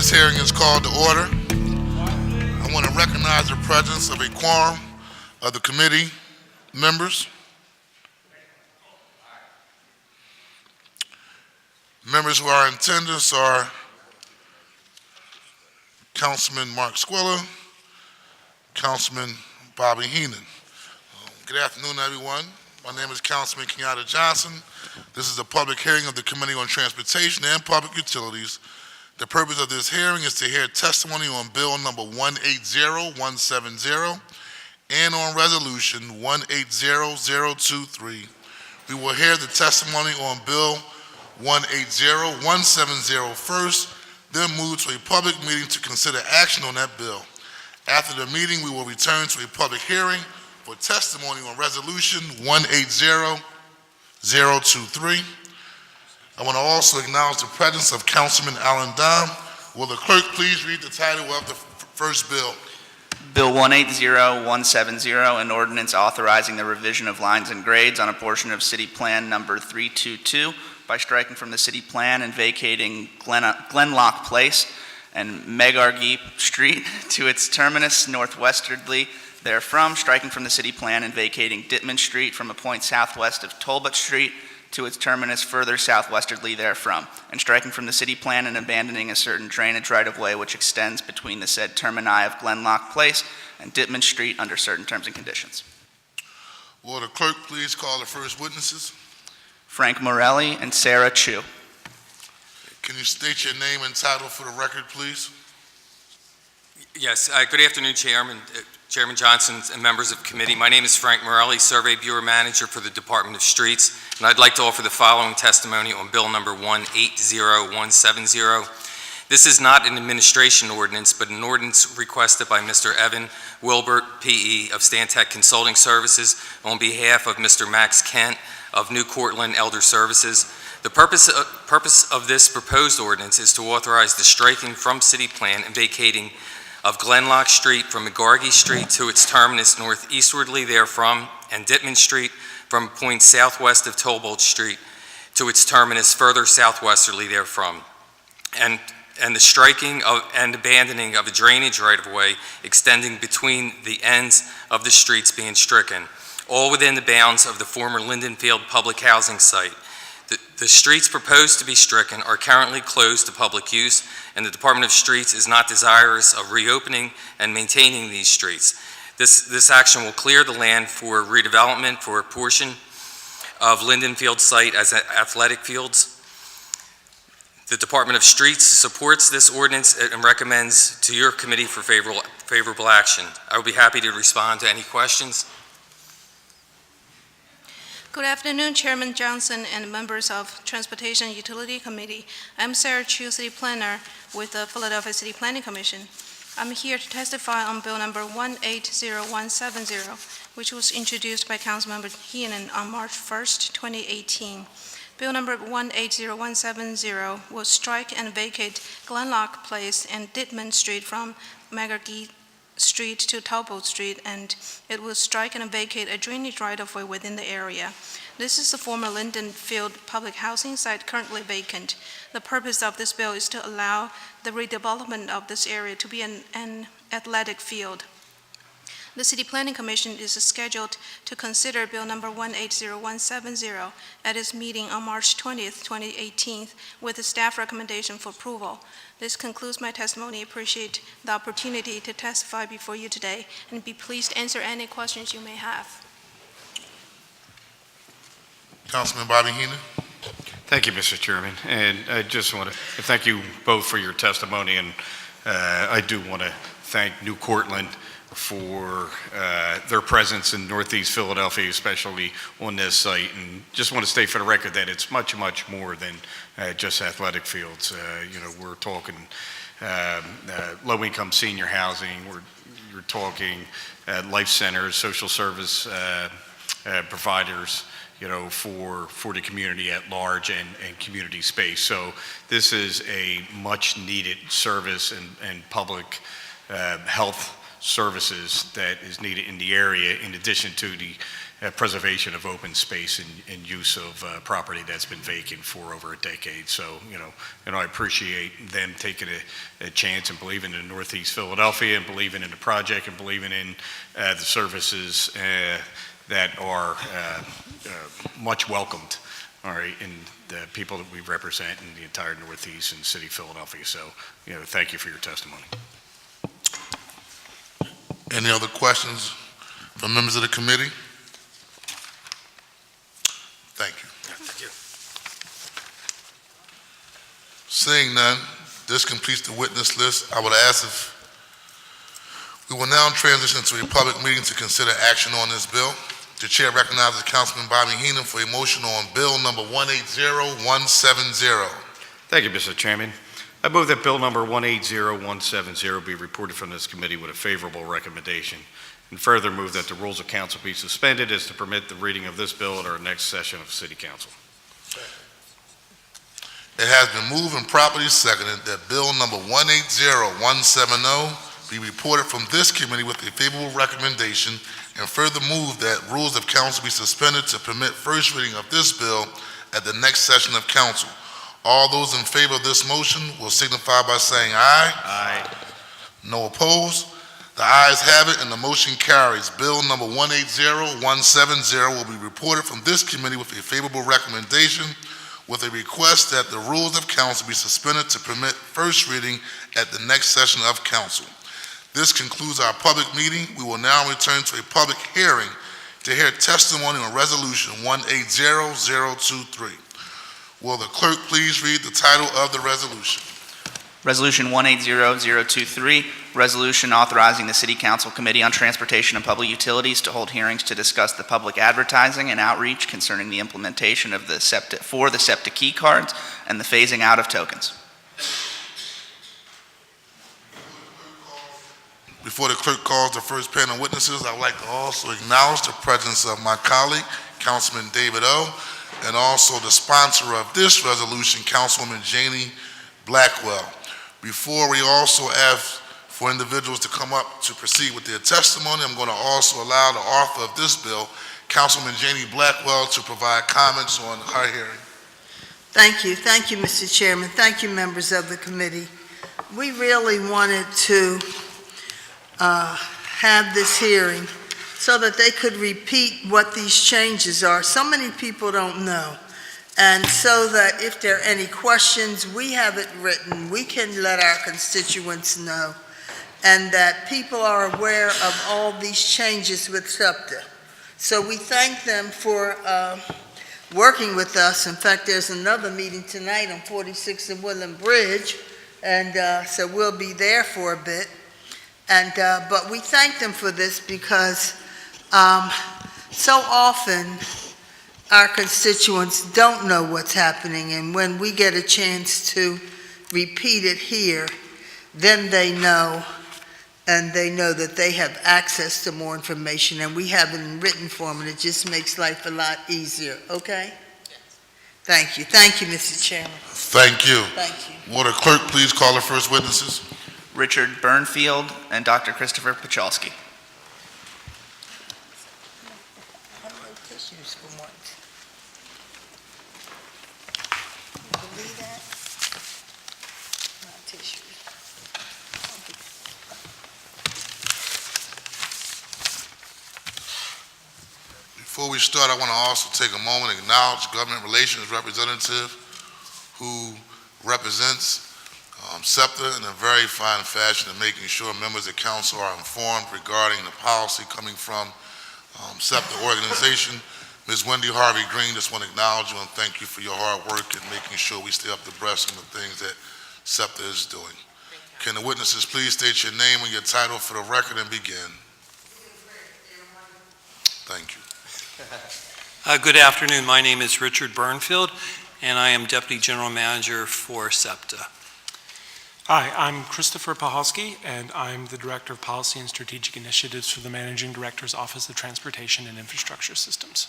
This hearing is called to order. I want to recognize the presence of a quorum of the committee members. Members who are in attendance are Councilman Mark Squilla, Councilman Bobby Heenan. Good afternoon, everyone. My name is Councilman Kenyatta Johnson. This is a public hearing of the Committee on Transportation and Public Utilities. The purpose of this hearing is to hear testimony on Bill number 180170 and on Resolution 180023. We will hear the testimony on Bill 180170 first, then move to a public meeting to consider action on that bill. After the meeting, we will return to a public hearing for testimony on Resolution 180023. I want to also acknowledge the presence of Councilman Alan Dom. Will the clerk please read the title of the first bill? Bill 180170, an ordinance authorizing the revision of lines and grades on a portion of City Plan number 322 by striking from the City Plan and vacating Glenloch Place and Megargee Street to its terminus northwestwardly therefrom, striking from the City Plan and vacating Ditman Street from a point southwest of Tolbut Street to its terminus further southwestwardly therefrom, and striking from the City Plan and abandoning a certain drainage right-of-way which extends between the said termini of Glenloch Place and Ditman Street under certain terms and conditions. Will the clerk please call the first witnesses? Frank Morelli and Sarah Chu. Can you state your name and title for the record, please? Yes, good afternoon, Chairman Johnson and members of the committee. My name is Frank Morelli, Survey Bureau Manager for the Department of Streets, and I'd like to offer the following testimony on Bill number 180170. This is not an administration ordinance, but an ordinance requested by Mr. Evan Wilbert, PE, of Stantec Consulting Services on behalf of Mr. Max Kent of New Cortland Elder Services. The purpose of this proposed ordinance is to authorize the striking from City Plan and vacating of Glenloch Street from Megargee Street to its terminus northeastwardly therefrom, and Ditman Street from a point southwest of Tolbut Street to its terminus further southwesterly therefrom, and the striking of and abandoning of a drainage right-of-way extending between the ends of the streets being stricken, all within the bounds of the former Lindenfield public housing site. The streets proposed to be stricken are currently closed to public use, and the Department of Streets is not desirous of reopening and maintaining these streets. This action will clear the land for redevelopment for a portion of Lindenfield site as athletic fields. The Department of Streets supports this ordinance and recommends to your committee for favorable action. I will be happy to respond to any questions. Good afternoon, Chairman Johnson and members of Transportation Utility Committee. I'm Sarah Chu, City Planner with the Philadelphia City Planning Commission. I'm here to testify on Bill number 180170, which was introduced by Councilmember Heenan on March 1st, 2018. Bill number 180170 will strike and vacate Glenloch Place and Ditman Street from Megargee Street to Tolbut Street, and it will strike and vacate a drainage right-of-way within the area. This is the former Lindenfield public housing site currently vacant. The purpose of this bill is to allow the redevelopment of this area to be an athletic field. The City Planning Commission is scheduled to consider Bill number 180170 at its meeting on March 20th, 2018, with a staff recommendation for approval. This concludes my testimony. I appreciate the opportunity to testify before you today, and be pleased to answer any questions you may have. Councilman Bobby Heenan. Thank you, Mr. Chairman, and I just want to thank you both for your testimony, and I do want to thank New Cortland for their presence in Northeast Philadelphia, especially on this site, and just want to state for the record that it's much, much more than just athletic fields. We're talking low-income senior housing. You're talking life centers, social service providers, for the community at large and community space. So this is a much-needed service and public health services that is needed in the area, in addition to the preservation of open space and use of property that's been vacant for over a decade. So, I appreciate them taking a chance and believing in Northeast Philadelphia and believing in the project and believing in the services that are much welcomed, all right, in the people that we represent in the entire Northeast and City of Philadelphia. So, thank you for your testimony. Any other questions from members of the committee? Thank you. Thank you. Seeing none, this completes the witness list. I would ask if we will now transition to a public meeting to consider action on this bill. The chair recognizes Councilman Bobby Heenan for a motion on bill number 180170. Thank you, Mr. Chairman. I move that bill number 180170 be reported from this committee with a favorable recommendation, and further move that the rules of council be suspended as to permit the reading of this bill at our next session of City Council. It has been moved and properly seconded that bill number 180170 be reported from this committee with a favorable recommendation, and further move that rules of council be suspended to permit first reading of this bill at the next session of council. All those in favor of this motion will signify by saying aye. Aye. No opposed? The ayes have it, and the motion carries. Bill number 180170 will be reported from this committee with a favorable recommendation, with a request that the rules of council be suspended to permit first reading at the next session of council. This concludes our public meeting. We will now return to a public hearing to hear testimony on resolution 180023. Will the clerk please read the title of the resolution? Resolution 180023, resolution authorizing the City Council Committee on Transportation and Public Utilities to hold hearings to discuss the public advertising and outreach concerning the implementation of the SEPTA Key Cards and the phasing out of tokens. Before the clerk calls the first panel of witnesses, I would like to also acknowledge the presence of my colleague, Councilman David O., and also the sponsor of this resolution, Councilwoman Janie Blackwell. Before we also ask for individuals to come up to proceed with their testimony, I'm going to also allow the author of this bill, Councilwoman Janie Blackwell, to provide comments on her hearing. Thank you, Mr. Chairman. Thank you, members of the committee. We really wanted to have this hearing so that they could repeat what these changes are. So many people don't know. And so that if there are any questions, we have it written, we can let our constituents know, and that people are aware of all these changes with SEPTA. So we thank them for working with us. In fact, there's another meeting tonight on 46th and Woodland Bridge, and so we'll be there for a bit. And but we thank them for this because so often our constituents don't know what's happening, and when we get a chance to repeat it here, then they know, and they know that they have access to more information, and we have it in written form, and it just makes life a lot easier, okay? Thank you, Mr. Chairman. Thank you. Thank you. Will the clerk please call the first witnesses? Richard Burnfield and Dr. Christopher Pachalski. Tissues for once. You believe that? Not tissues. Before we start, I want to also take a moment and acknowledge government relations representative who represents SEPTA in a very fine fashion in making sure members of council are informed regarding the policy coming from SEPTA organization. Ms. Wendy Harvey Green, just want to acknowledge you and thank you for your hard work in making sure we stay up to breast on the things that SEPTA is doing. Can the witnesses please state your name and your title for the record and begin? Thank you. Good afternoon. My name is Richard Burnfield, and I am Deputy General Manager for SEPTA. Hi, I'm Christopher Pachalski, and I'm the Director of Policy and Strategic Initiatives for the Managing Director's Office of Transportation and Infrastructure Systems.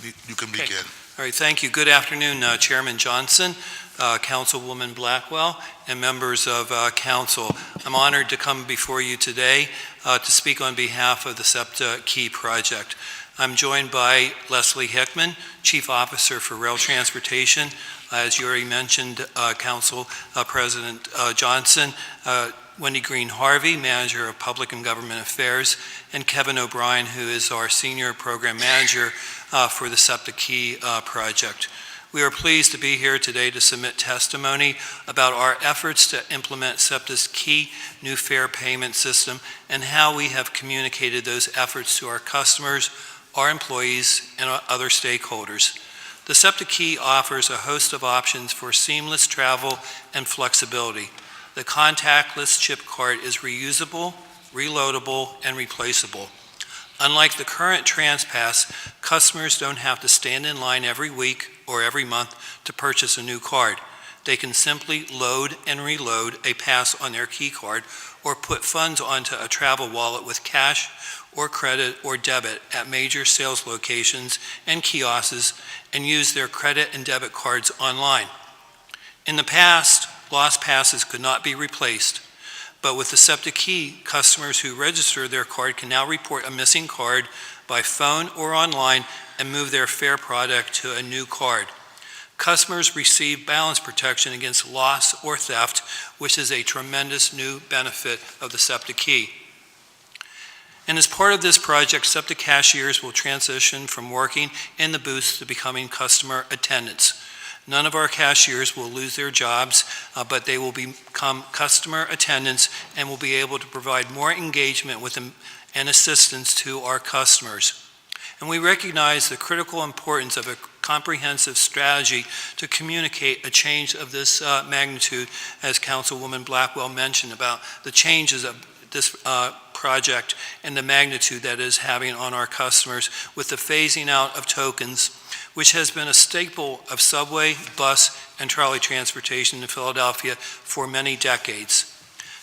you can Okay. begin. All right, thank you. Good afternoon, Chairman Johnson, Councilwoman Blackwell, and members of council. I'm honored to come before you today to speak on behalf of the SEPTA Key project. I'm joined by Leslie Hickman, Chief Officer for Rail Transportation. As you already mentioned, Council President Johnson, Wendy Green Harvey, Manager of Public and Government Affairs, and Kevin O'Brien, who is our Senior Program Manager for the SEPTA Key project. We are pleased to be here today to submit testimony about our efforts to implement SEPTA's Key new fare payment system and how we have communicated those efforts to our customers, our employees, and our other stakeholders. The SEPTA Key offers a host of options for seamless travel and flexibility. The contactless chip card is reusable, reloadable, and replaceable. Unlike the current TransPass, customers don't have to stand in line every week or every month to purchase a new card. They can simply load and reload a pass on their key card or put funds onto a travel wallet with cash or credit or debit at major sales locations and kiosks and use their credit and debit cards online. In the past, lost passes could not be replaced, but with the SEPTA Key, customers who register their card can now report a missing card by phone or online and move their fare product to a new card. Customers receive balance protection against loss or theft, which is a tremendous new benefit of the SEPTA Key. And as part of this project, SEPTA cashiers will transition from working in the booths to becoming customer attendants. None of our cashiers will lose their jobs, but they will become customer attendants and will be able to provide more engagement with them and assistance to our customers. And we recognize the critical importance of a comprehensive strategy to communicate a change of this magnitude, as Councilwoman Blackwell mentioned about the changes of this project and the magnitude that is having on our customers with the phasing out of tokens, which has been a staple of subway, bus, and trolley transportation in Philadelphia for many decades.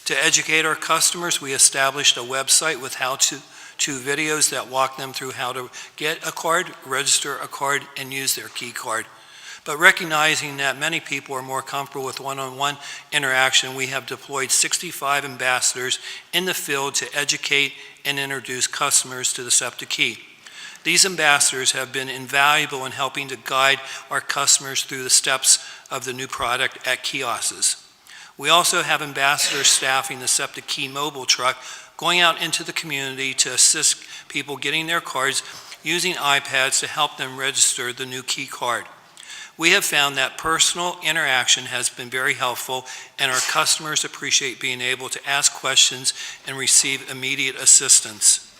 To educate our customers, we established a website with how-to videos that walk them through how to get a card, register a card, and use their key card. But recognizing that many people are more comfortable with one-on-one interaction, we have deployed 65 ambassadors in the field to educate and introduce customers to the SEPTA Key. These ambassadors have been invaluable in helping to guide our customers through the steps of the new product at kiosks. We also have ambassadors staffing the SEPTA Key mobile truck, going out into the community to assist people getting their cards using iPads to help them register the new key card. We have found that personal interaction has been very helpful, and our customers appreciate being able to ask questions and receive immediate assistance.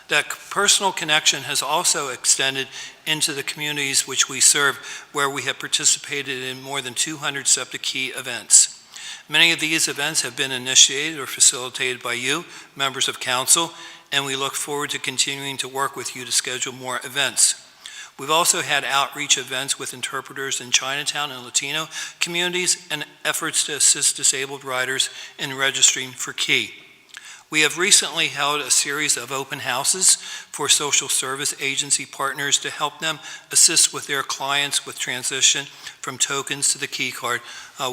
That personal connection has also extended into the communities which we serve, where we have participated in more than 200 SEPTA Key events. Many of these events have been initiated or facilitated by you, members of council, and we look forward to continuing to work with you to schedule more events. We've also had outreach events with interpreters in Chinatown and Latino communities and efforts to assist disabled riders in registering for Key. We have recently held a series of open houses for social service agency partners to help them assist with their clients with transition from tokens to the key card.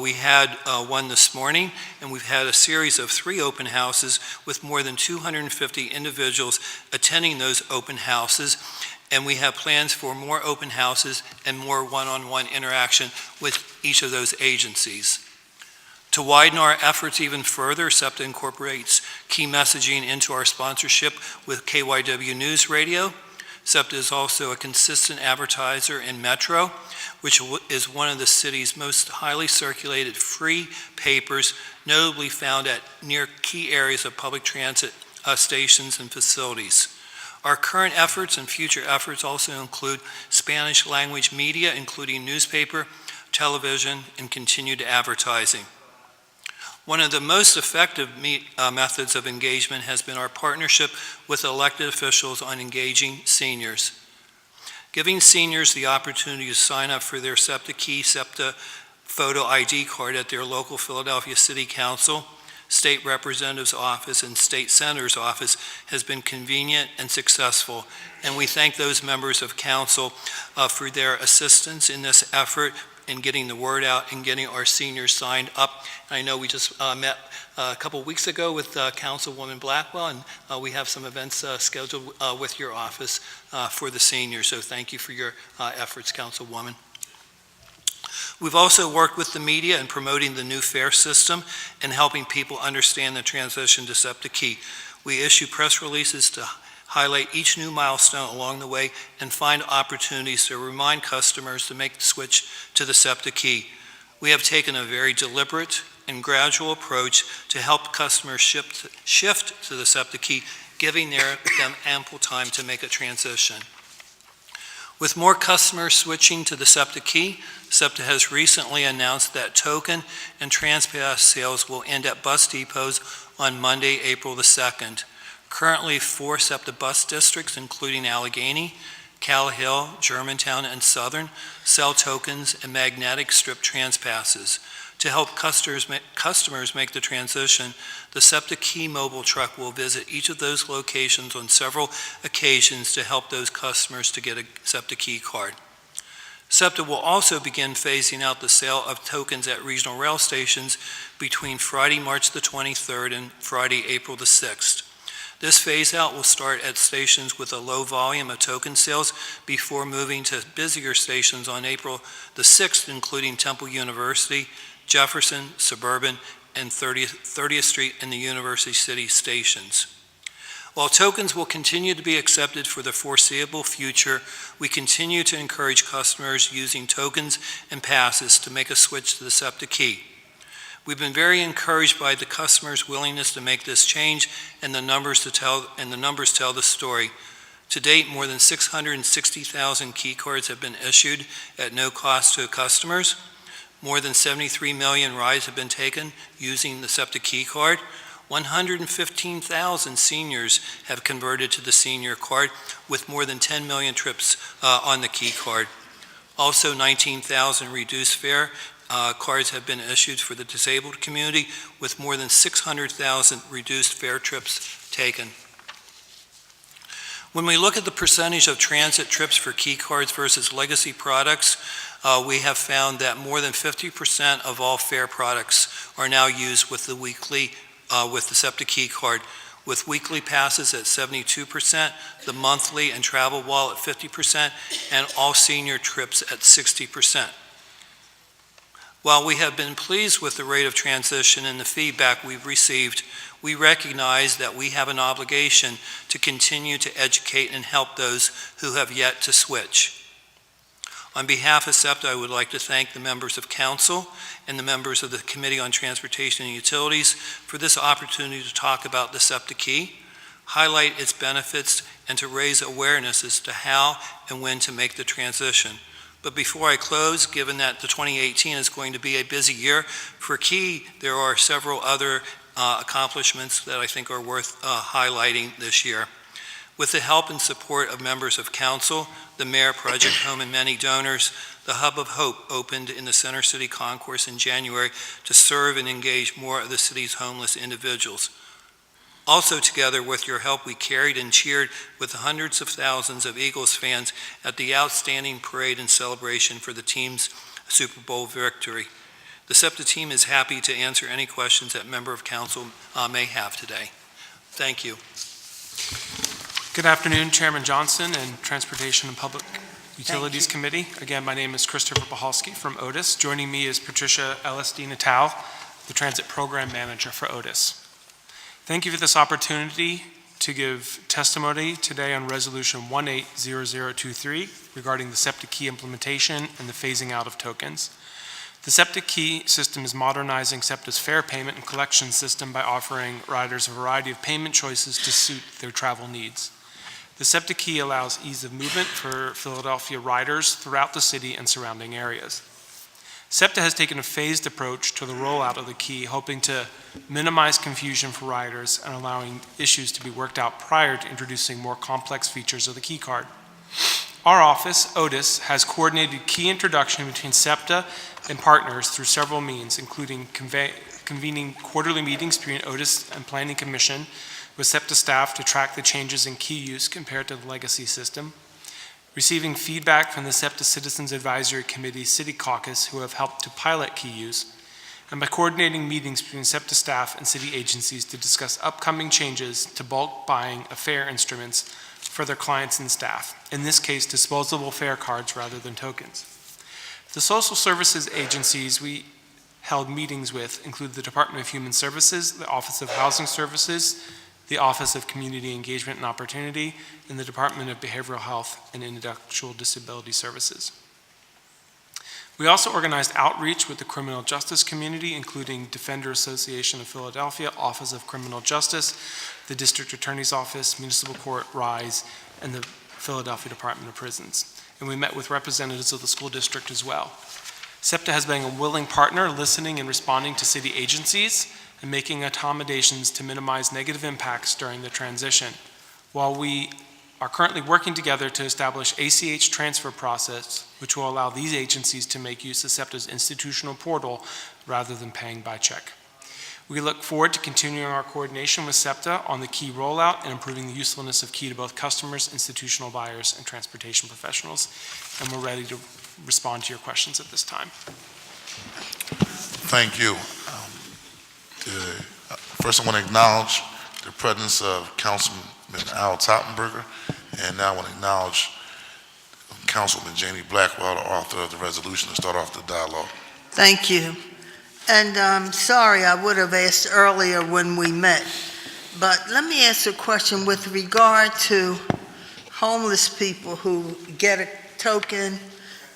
We had one this morning, and we've had a series of 3 open houses with more than 250 individuals attending those open houses, and we have plans for more open houses and more one-on-one interaction with each of those agencies. To widen our efforts even further, SEPTA incorporates key messaging into our sponsorship with KYW News Radio. SEPTA is also a consistent advertiser in Metro, which is one of the city's most highly circulated free papers, notably found at near key areas of public transit stations and facilities. Our current efforts and future efforts also include Spanish language media, including newspaper, television, and continued advertising. One of the most effective methods of engagement has been our partnership with elected officials on engaging seniors. Giving seniors the opportunity to sign up for their SEPTA Key, SEPTA photo ID card at their local Philadelphia City Council, State Representative's Office, and State Senator's Office has been convenient and successful, and we thank those members of council for their assistance in this effort in getting the word out and getting our seniors signed up. I know we just met a couple weeks ago with Councilwoman Blackwell, and we have some events scheduled with your office for the seniors, so thank you for your efforts, Councilwoman. We've also worked with the media in promoting the new fare system and helping people understand the transition to SEPTA Key. We issue press releases to highlight each new milestone along the way and find opportunities to remind customers to make the switch to the SEPTA Key. We have taken a very deliberate and gradual approach to help customers shift to the SEPTA Key, giving them ample time to make a transition. With more customers switching to the SEPTA Key, SEPTA has recently announced that token and TransPass sales will end at bus depots on Monday, April the 2nd. Currently, 4 SEPTA bus districts, including Allegheny, Cal Hill, Germantown, and Southern, sell tokens and magnetic strip TransPasses. To help customers make the transition, the SEPTA Key mobile truck will visit each of those locations on several occasions to help those customers to get a SEPTA Key card. SEPTA will also begin phasing out the sale of tokens at regional rail stations between Friday, March the 23rd and Friday, April the 6th. This phase-out will start at stations with a low volume of token sales before moving to busier stations on April the 6th, including Temple University, Jefferson, Suburban, and 30th Street and the University City stations. While tokens will continue to be accepted for the foreseeable future, we continue to encourage customers using tokens and passes to make a switch to the SEPTA Key. We've been very encouraged by the customers' willingness to make this change, and the numbers tell the story. To date, more than 660,000 key cards have been issued at no cost to customers. More than 73 million rides have been taken using the SEPTA Key card. 115,000 seniors have converted to the senior card, with more than 10 million trips on the key card. Also, 19,000 reduced fare cards have been issued for the disabled community, with more than 600,000 reduced fare trips taken. When we look at the percentage of transit trips for key cards versus legacy products, we have found that more than 50% of all fare products are now used with the SEPTA Key card, with weekly passes at 72%, the monthly and travel wall at 50%, and all senior trips at 60%. While we have been pleased with the rate of transition and the feedback we've received, we recognize that we have an obligation to continue to educate and help those who have yet to switch. On behalf of SEPTA, I would like to thank the members of council and the members of the Committee on Transportation and Utilities for this opportunity to talk about the SEPTA Key, highlight its benefits, and to raise awareness as to how and when to make the transition. But before I close, given that the 2018 is going to be a busy year for Key, there are several other accomplishments that I think are worth highlighting this year. With the help and support of members of council, the mayor, Project Home, and many donors, the Hub of Hope opened in the Center City Concourse in January to serve and engage more of the city's homeless individuals. Also, together with your help, we carried and cheered with hundreds of thousands of Eagles fans at the outstanding parade and celebration for the team's Super Bowl victory. The SEPTA team is happy to answer any questions that member of council may have today. Thank you. Good afternoon, Chairman Johnson and Transportation and Public Utilities Committee. Again, my name is Christopher Pahalski from Otis. Joining me is Patricia LSD Natal, the Transit Program Manager for Otis. Thank you for this opportunity to give testimony today on Resolution 180023 regarding the SEPTA Key implementation and the phasing out of tokens. The SEPTA Key system is modernizing SEPTA's fare payment and collection system by offering riders a variety of payment choices to suit their travel needs. The SEPTA Key allows ease of movement for Philadelphia riders throughout the city and surrounding areas. SEPTA has taken a phased approach to the rollout of the key, hoping to minimize confusion for riders and allowing issues to be worked out prior to introducing more complex features of the key card. Our office, Otis, has coordinated key introduction between SEPTA and partners through several means, including convening quarterly meetings between Otis and Planning Commission with SEPTA staff to track the changes in key use compared to the legacy system, receiving feedback from the SEPTA Citizens Advisory Committee City Caucus who have helped to pilot key use, and by coordinating meetings between SEPTA staff and city agencies to discuss upcoming changes to bulk buying of fare instruments for their clients and staff, in this case disposable fare cards rather than tokens. The social services agencies we held meetings with include the Department of Human Services, the Office of Housing Services, the Office of Community Engagement and Opportunity, and the Department of Behavioral Health and Intellectual Disability Services. We also organized outreach with the criminal justice community, including Defender Association of Philadelphia, Office of Criminal Justice, the District Attorney's Office, Municipal Court, RISE, and the Philadelphia Department of Prisons. And we met with representatives of the school district as well. SEPTA has been a willing partner, listening and responding to city agencies and making accommodations to minimize negative impacts during the transition. While we are currently working together to establish ACH transfer process, which will allow these agencies to make use of SEPTA's institutional portal rather than paying by check. We look forward to continuing our coordination with SEPTA on the key rollout and improving the usefulness of key to both customers, institutional buyers, and transportation professionals. And we're ready to respond to your questions at this time. Thank you. First, I want to acknowledge the presence of Councilman Al Tottenberger, and now I want to acknowledge Councilman Jamie Blackwell, the author of the resolution, to start off the dialogue. Thank you. And sorry, I would have asked earlier when we met, but let me ask a question with regard to homeless people who get a token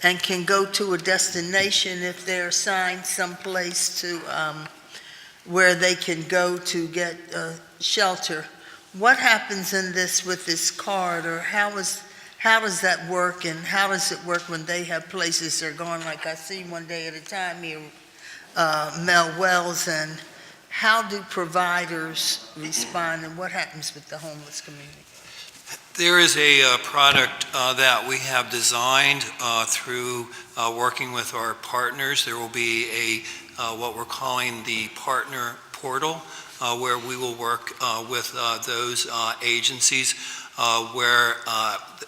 and can go to a destination if they're assigned someplace to where they can go to get shelter. What happens in this with this card, or how does that work, and how does it work when they have places they're going, like I see one day at a time here, Mel Wells, and how do providers respond, and what happens with the homeless community? There is a product that we have designed through working with our partners. There will be what we're calling the partner portal, where we will work with those agencies where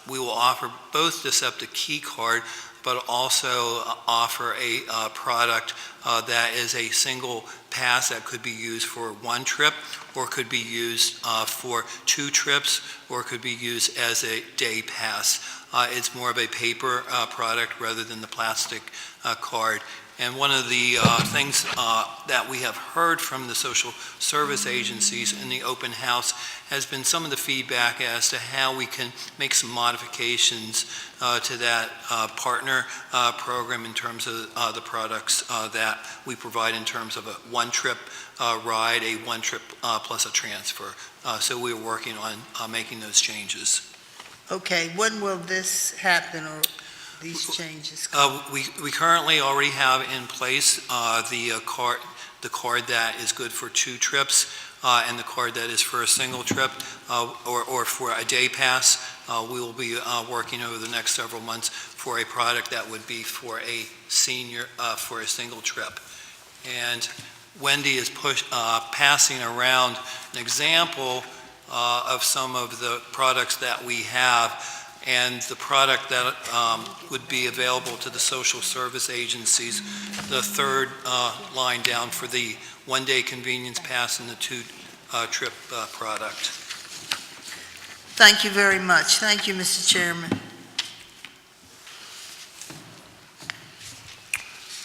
we will offer both the SEPTA Key Card, but also offer a product that is a single pass that could be used for one trip, or could be used for 2 trips, or could be used as a day pass. It's more of a paper product rather than the plastic card. And one of the things that we have heard from the social service agencies in the open house has been some of the feedback as to how we can make some modifications to that partner program in terms of the products that we provide in terms of a one-trip ride, a one-trip plus a transfer. So we're working on making those changes. Okay, when will this happen, or these changes? We currently already have in place the card that is good for 2 trips and the card that is for a single trip or for a day pass. We will be working over the next several months for a product that would be for a senior, for a single trip. And Wendy is passing around an example of some of the products that we have. And the product that would be available to the social service agencies, the third line down for the one-day convenience pass and the 2-trip product. Thank you very much. Thank you, Mr. Chairman.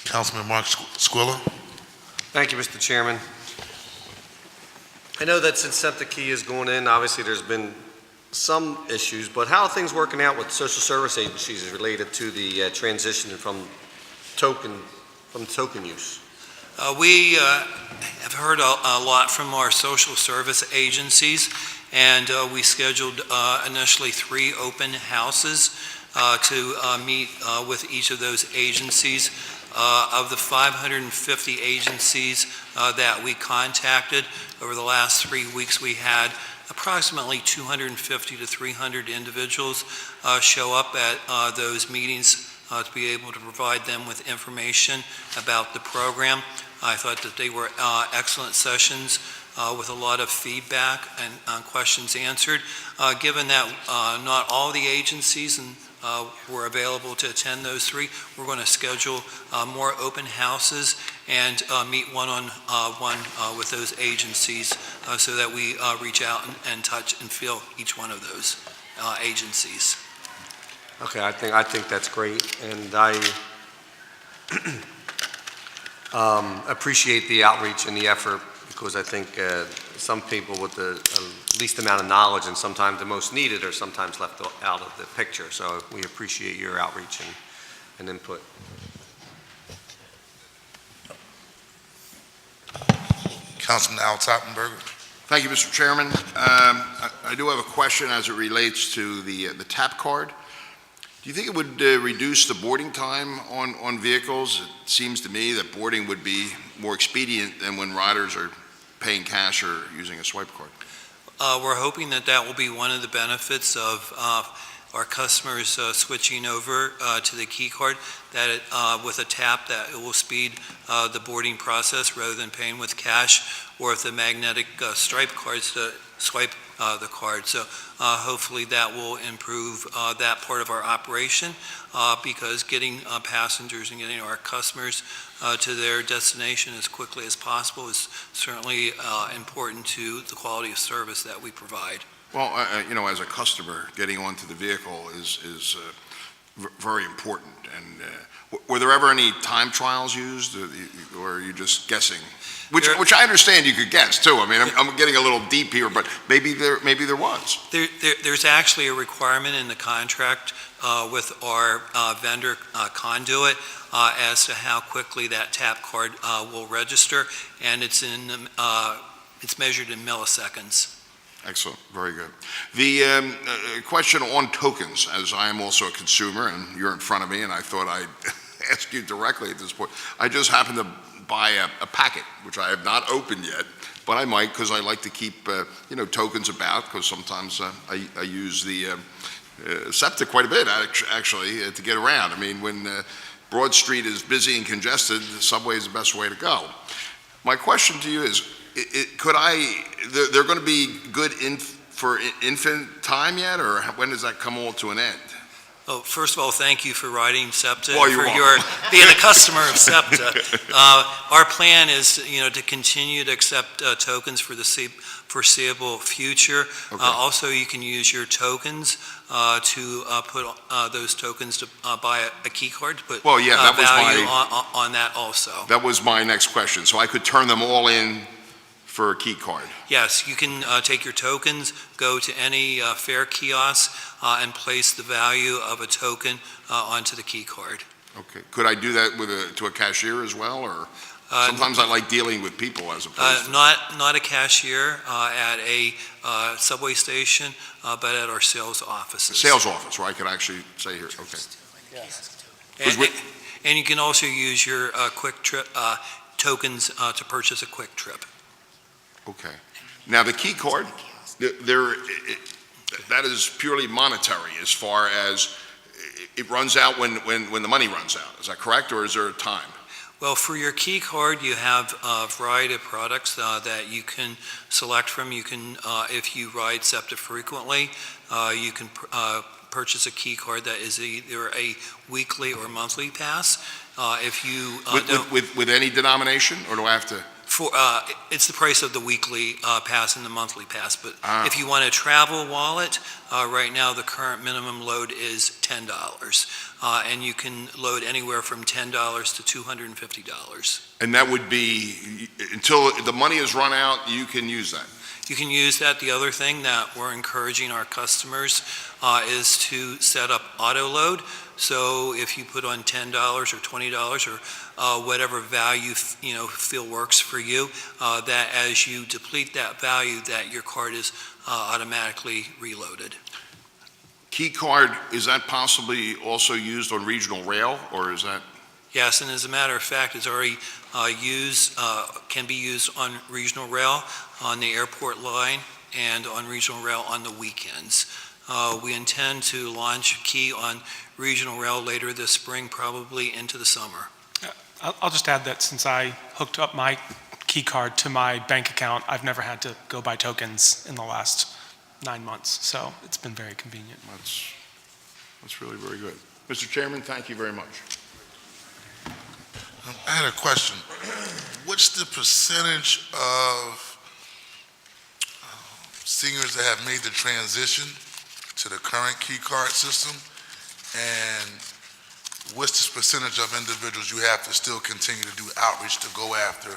Councilman Mark Squilla. Thank you, Mr. Chairman. I know that since SEPTA Key is going in, obviously there's been some issues, but how are things working out with social service agencies related to the transition from token use? We have heard a lot from our social service agencies, and we scheduled initially 3 open houses to meet with each of those agencies. Of the 550 agencies that we contacted over the last 3 weeks, we had approximately 250 to 300 individuals show up at those meetings to be able to provide them with information about the program. I thought that they were excellent sessions with a lot of feedback and questions answered. Given that not all the agencies were available to attend those three, we're going to schedule more open houses and meet one-on-one with those agencies so that we reach out and touch and feel each one of those agencies. Okay, I think that's great, and I appreciate the outreach and the effort, because I think some people with the least amount of knowledge and sometimes the most needed are sometimes left out of the picture. So we appreciate your outreach and input. Councilman Al Toppenberger. Thank you, Mr. Chairman. I do have a question as it relates to the tap card. Do you think it would reduce the boarding time on vehicles? It seems to me that boarding would be more expedient than when riders are paying cash or using a swipe card. We're hoping that that will be one of the benefits of our customers switching over to the key card, that with a tap that it will speed the boarding process rather than paying with cash, or if the magnetic stripe cards to swipe the card. So hopefully that will improve that part of our operation, because getting passengers and getting our customers to their destination as quickly as possible is certainly important to the quality of service that we provide. Well, as a customer, getting onto the vehicle is very important. And were there ever any time trials used, or are you just guessing? Which I understand you could guess too. I mean, I'm getting a little deep here, but maybe there was. There's actually a requirement in the contract with our vendor Conduit as to how quickly that tap card will register, and it's measured in milliseconds. Excellent, very good. The question on tokens, as I am also a consumer, and you're in front of me, and I thought I'd ask you directly at this point. I just happened to buy a packet, which I have not opened yet, but I might, because I like to keep tokens about, because sometimes I use the SEPTA quite a bit, actually, to get around. I mean, when Broad Street is busy and congested, the subway is the best way to go. My question to you is, they're going to be good for infant time yet, or when does that come all to an end? Oh, first of all, thank you for writing SEPTA, Well, and for your being a customer of SEPTA. Our plan is, to continue to accept tokens for the foreseeable future. Okay. Also, you can use your tokens to put those tokens to buy a key card to put that was value on that also. That was my next question. So I could turn them all in for a key card? Yes, you can take your tokens, go to any fare kiosk, and place the value of a token onto the key card. Okay. Could I do that to a cashier as well, or sometimes I like dealing with people as opposed to... Not a cashier at a subway station, but at our sales offices. Sales office, where I could actually say here, okay. And you can also use your quick trip tokens to purchase a quick trip. Okay. Now, the key card, that is purely monetary as far as it runs out when the money runs out. Is that correct, or is there a time? Well, for your key card, you have a variety of products that you can select from. You can, if you ride SEPTA frequently, you can purchase a key card that is either a weekly or monthly pass. If you with any denomination, or do I have to? It's the price of the weekly pass and the monthly pass, but if you want a travel wallet, right now the current minimum load is $10, and you can load anywhere from $10 to $250. And that would be, until the money is run out, you can use that? You can use that. The other thing that we're encouraging our customers is to set up auto load. So if you put on $10 or $20 or whatever value feel works for you, that as you deplete that value, that your card is automatically reloaded. Key card, is that possibly also used on regional rail, or is that? Yes, and as a matter of fact, it's already can be used on regional rail, on the airport line, and on regional rail on the weekends. We intend to launch Key on regional rail later this spring, probably into the summer. I'll just add that since I hooked up my key card to my bank account, I've never had to go buy tokens in the last 9 months, so it's been very convenient. That's really very good. Mr. Chairman, thank you very much. I had a question. What's the percentage of seniors that have made the transition to the current key card system? And what's the percentage of individuals you have to still continue to do outreach to go after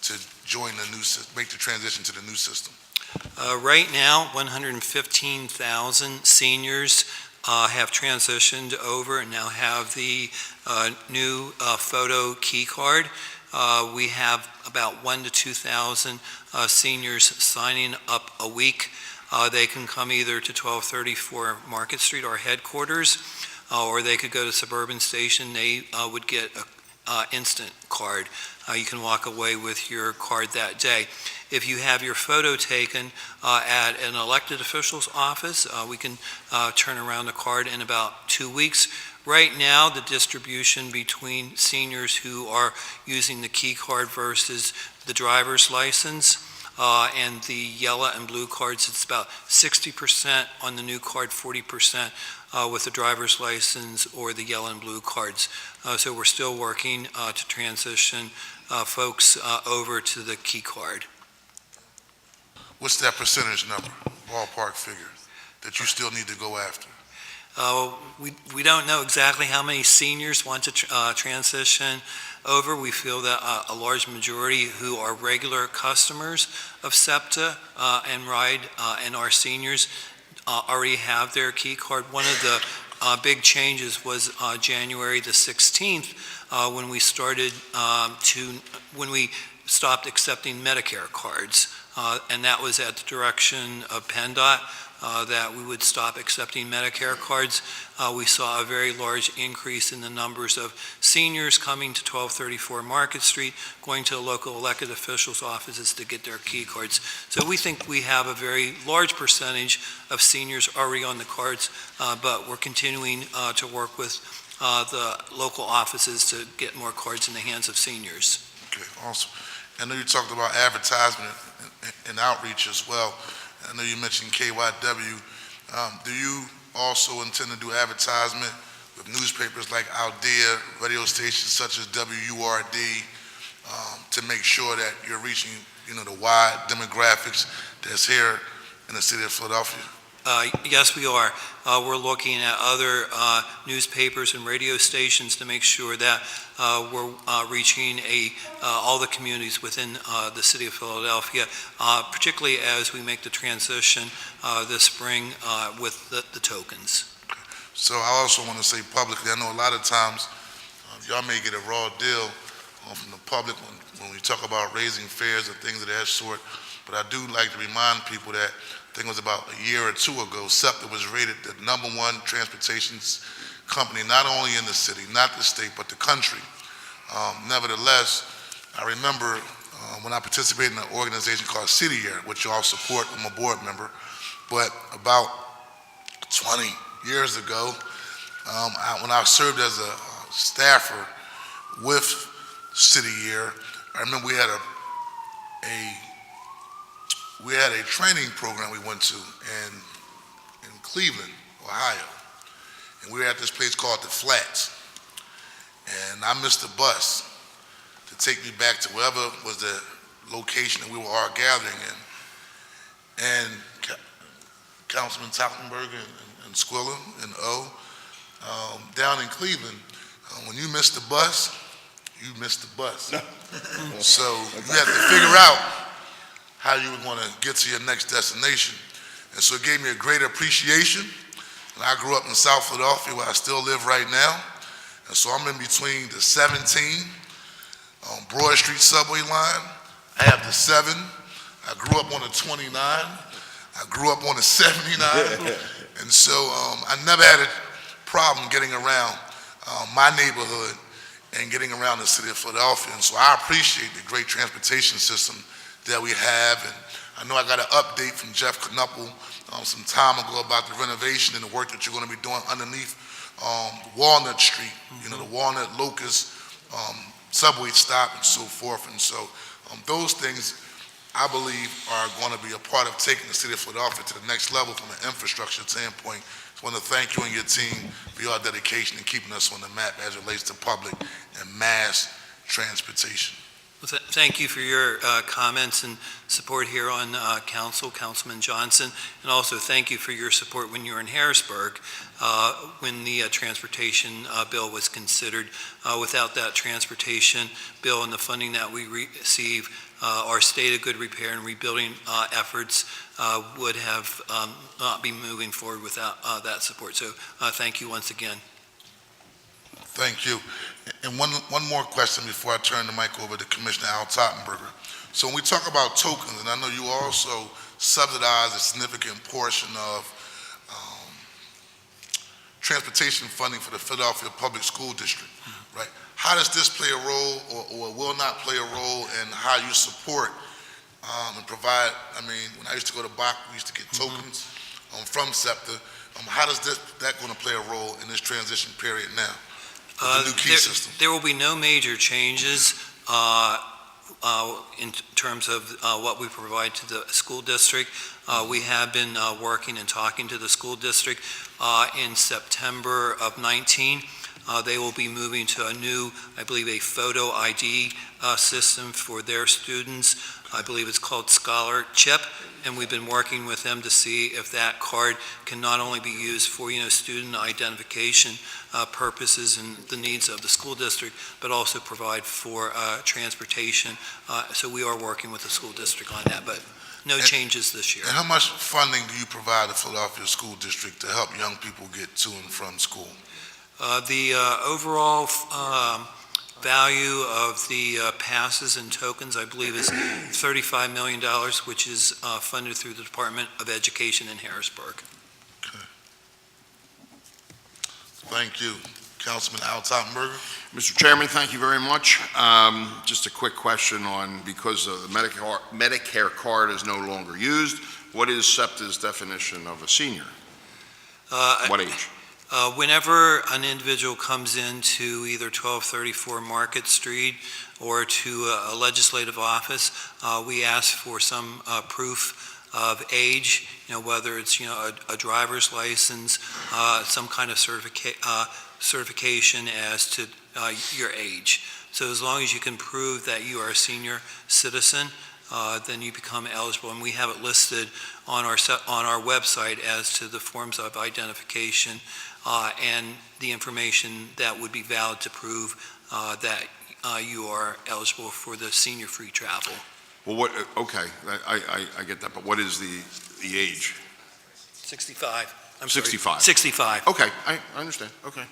to join the new, make the transition to the new system? Right now, 115,000 seniors have transitioned over and now have the new photo key card. We have about 1,000 to 2,000 seniors signing up a week. They can come either to 1234 Market Street, our headquarters, or they could go to Suburban Station. They would get an instant card. You can walk away with your card that day. If you have your photo taken at an elected official's office, we can turn around the card in about 2 weeks. Right now, the distribution between seniors who are using the key card versus the driver's license and the yellow and blue cards, it's about 60% on the new card, 40% with the driver's license or the yellow and blue cards. So we're still working to transition folks over to the key card. What's that percentage number, ballpark figure, that you still need to go after? We don't know exactly how many seniors want to transition over. We feel that a large majority who are regular customers of SEPTA and RIDE and our seniors already have their key card. One of the big changes was January the 16th when we started when we stopped accepting Medicare cards. And that was at the direction of PennDOT, that we would stop accepting Medicare cards. We saw a very large increase in the numbers of seniors coming to 1234 Market Street, going to local elected officials' offices to get their key cards. So we think we have a very large percentage of seniors already on the cards, but we're continuing to work with the local offices to get more cards in the hands of seniors. Okay, awesome. I know you talked about advertisement and outreach as well. I know you mentioned KYW. Do you also intend to do advertisement with newspapers like Aldea, radio stations such as WURD, to make sure that you're reaching, the wide demographics that's here in the city of Philadelphia? Yes, we are. We're looking at other newspapers and radio stations to make sure that we're reaching all the communities within the city of Philadelphia, particularly as we make the transition this spring with the tokens. So I also want to say publicly, I know a lot of times y'all may get a raw deal from the public when we talk about raising fares and things of that sort, but I do like to remind people that I think it was about a year or two ago, SEPTA was rated the #1 transportation company, not only in the city, not the state, but the country. Nevertheless, I remember when I participated in an organization called City Year, which you all support, I'm a board member, but about 20 years ago, when I served as a staffer with City Year, I remember we had a training program we went to in Cleveland, Ohio. And we were at this place called the Flats. And I missed the bus to take me back to wherever was the location that we were all gathering in. And Councilman Tautenberg and Squilla and O, down in Cleveland, when you miss the bus, you missed the bus. So you had to figure out how you would want to get to your next destination. And so it gave me a great appreciation. And I grew up in South Philadelphia, where I still live right now. And so I'm in between the 17 Broad Street subway line. I have the 7. I grew up on the 29. I grew up on the 79. And so I never had a problem getting around my neighborhood and getting around the city of Philadelphia. And so I appreciate the great transportation system that we have. And I know I got an update from Jeff Knuppel some time ago about the renovation and the work that you're going to be doing underneath Walnut Street, the Walnut Locust subway stop and so forth. And so those things, I believe, are going to be a part of taking the city of Philadelphia to the next level from an infrastructure standpoint. I want to thank you and your team for your dedication in keeping us on the map as it relates to public and mass transportation. Well, thank you for your comments and support here on council, Councilman Johnson, and also thank you for your support when you were in Harrisburg when the transportation bill was considered. Without that transportation bill and the funding that we receive, our state of good repair and rebuilding efforts would have not been moving forward without that support. So thank you once again. Thank you. And one more question before I turn the mic over to Commissioner Al Tottenberger. So when we talk about tokens, and I know you also subsidize a significant portion of transportation funding for the Philadelphia Public School District, right? How does this play a role or will not play a role in how you support and provide? I mean, when I used to go to Bach, we used to get tokens from SEPTA. How does that going to play a role in this transition period now? The new key system. There will be no major changes in terms of what we provide to the school district. We have been working and talking to the school district. In September of 19, they will be moving to a new, I believe, a photo ID system for their students. I believe it's called Scholar Chip, and we've been working with them to see if that card can not only be used for, student identification purposes and the needs of the school district, but also provide for transportation. So we are working with the school district on that, but no changes this year. And how much funding do you provide the Philadelphia School District to help young people get to and from school? The overall value of the passes and tokens, I believe, is $35 million, which is funded through the Department of Education in Harrisburg. Okay. Thank you. Councilman Al Tottenberger. Mr. Chairman, thank you very much. Just a quick question on, because the Medicare card is no longer used, what is SEPTA's definition of a senior? What age? Whenever an individual comes into either 1234 Market Street or to a legislative office, we ask for some proof of age, whether it's, a driver's license, some kind of certification as to your age. So as long as you can prove that you are a senior citizen, then you become eligible, and we have it listed on our website as to the forms of identification and the information that would be valid to prove that you are eligible for the senior free travel. Well, okay, I get that, but what is the age? 65. I'm 65. Sorry, 65. Okay, I understand, okay.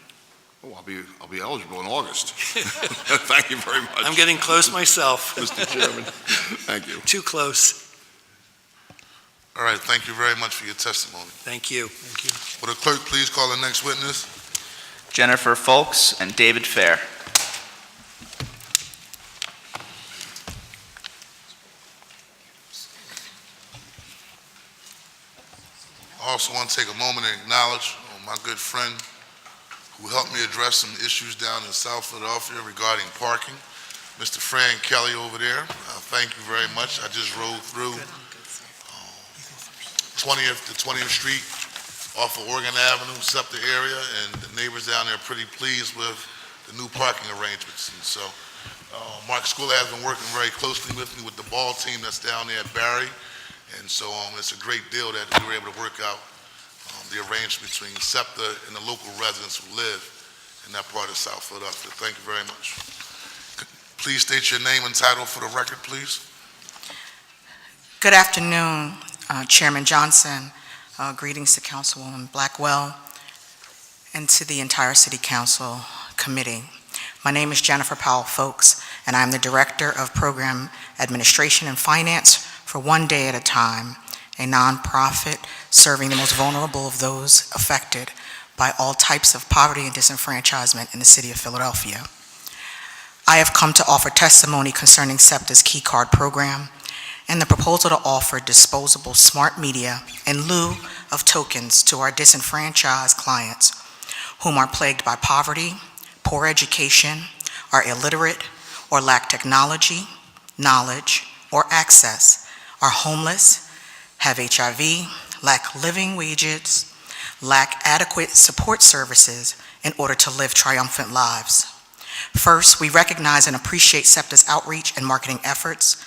Oh, I'll be eligible in August. Thank you very much. I'm getting close myself. Mr. Chairman, thank you. Too close. All right, thank you very much for your testimony. Thank you. Will the clerk please call the next witness? Jennifer Folks and David Fair. I also want to take a moment and acknowledge my good friend who helped me address some issues down in South Philadelphia regarding parking, Mr. Fran Kelly over there. Thank you very much. I just rode through 20th Street off of Oregon Avenue, SEPTA area, and the neighbors down there are pretty pleased with the new parking arrangements. And so Mark Squilla has been working very closely with me with the ball team that's down there at Barry. And so it's a great deal that we were able to work out the arrangement between SEPTA and the local residents who live in that part of South Philadelphia. Thank you very much. Please state your name and title for the record, please. Good afternoon, Chairman Johnson. Greetings to Councilwoman Blackwell and to the entire City Council Committee. My name is Jennifer Powell Folks, and I'm the Director of Program Administration and Finance for One Day at a Time, a nonprofit serving the most vulnerable of those affected by all types of poverty and disenfranchisement in the City of Philadelphia. I have come to offer testimony concerning SEPTA's Key Card program and the proposal to offer disposable smart media in lieu of tokens to our disenfranchised clients whom are plagued by poverty, poor education, are illiterate, or lack technology, knowledge, or access, are homeless, have HIV, lack living wages, lack adequate support services in order to live triumphant lives. First, we recognize and appreciate SEPTA's outreach and marketing efforts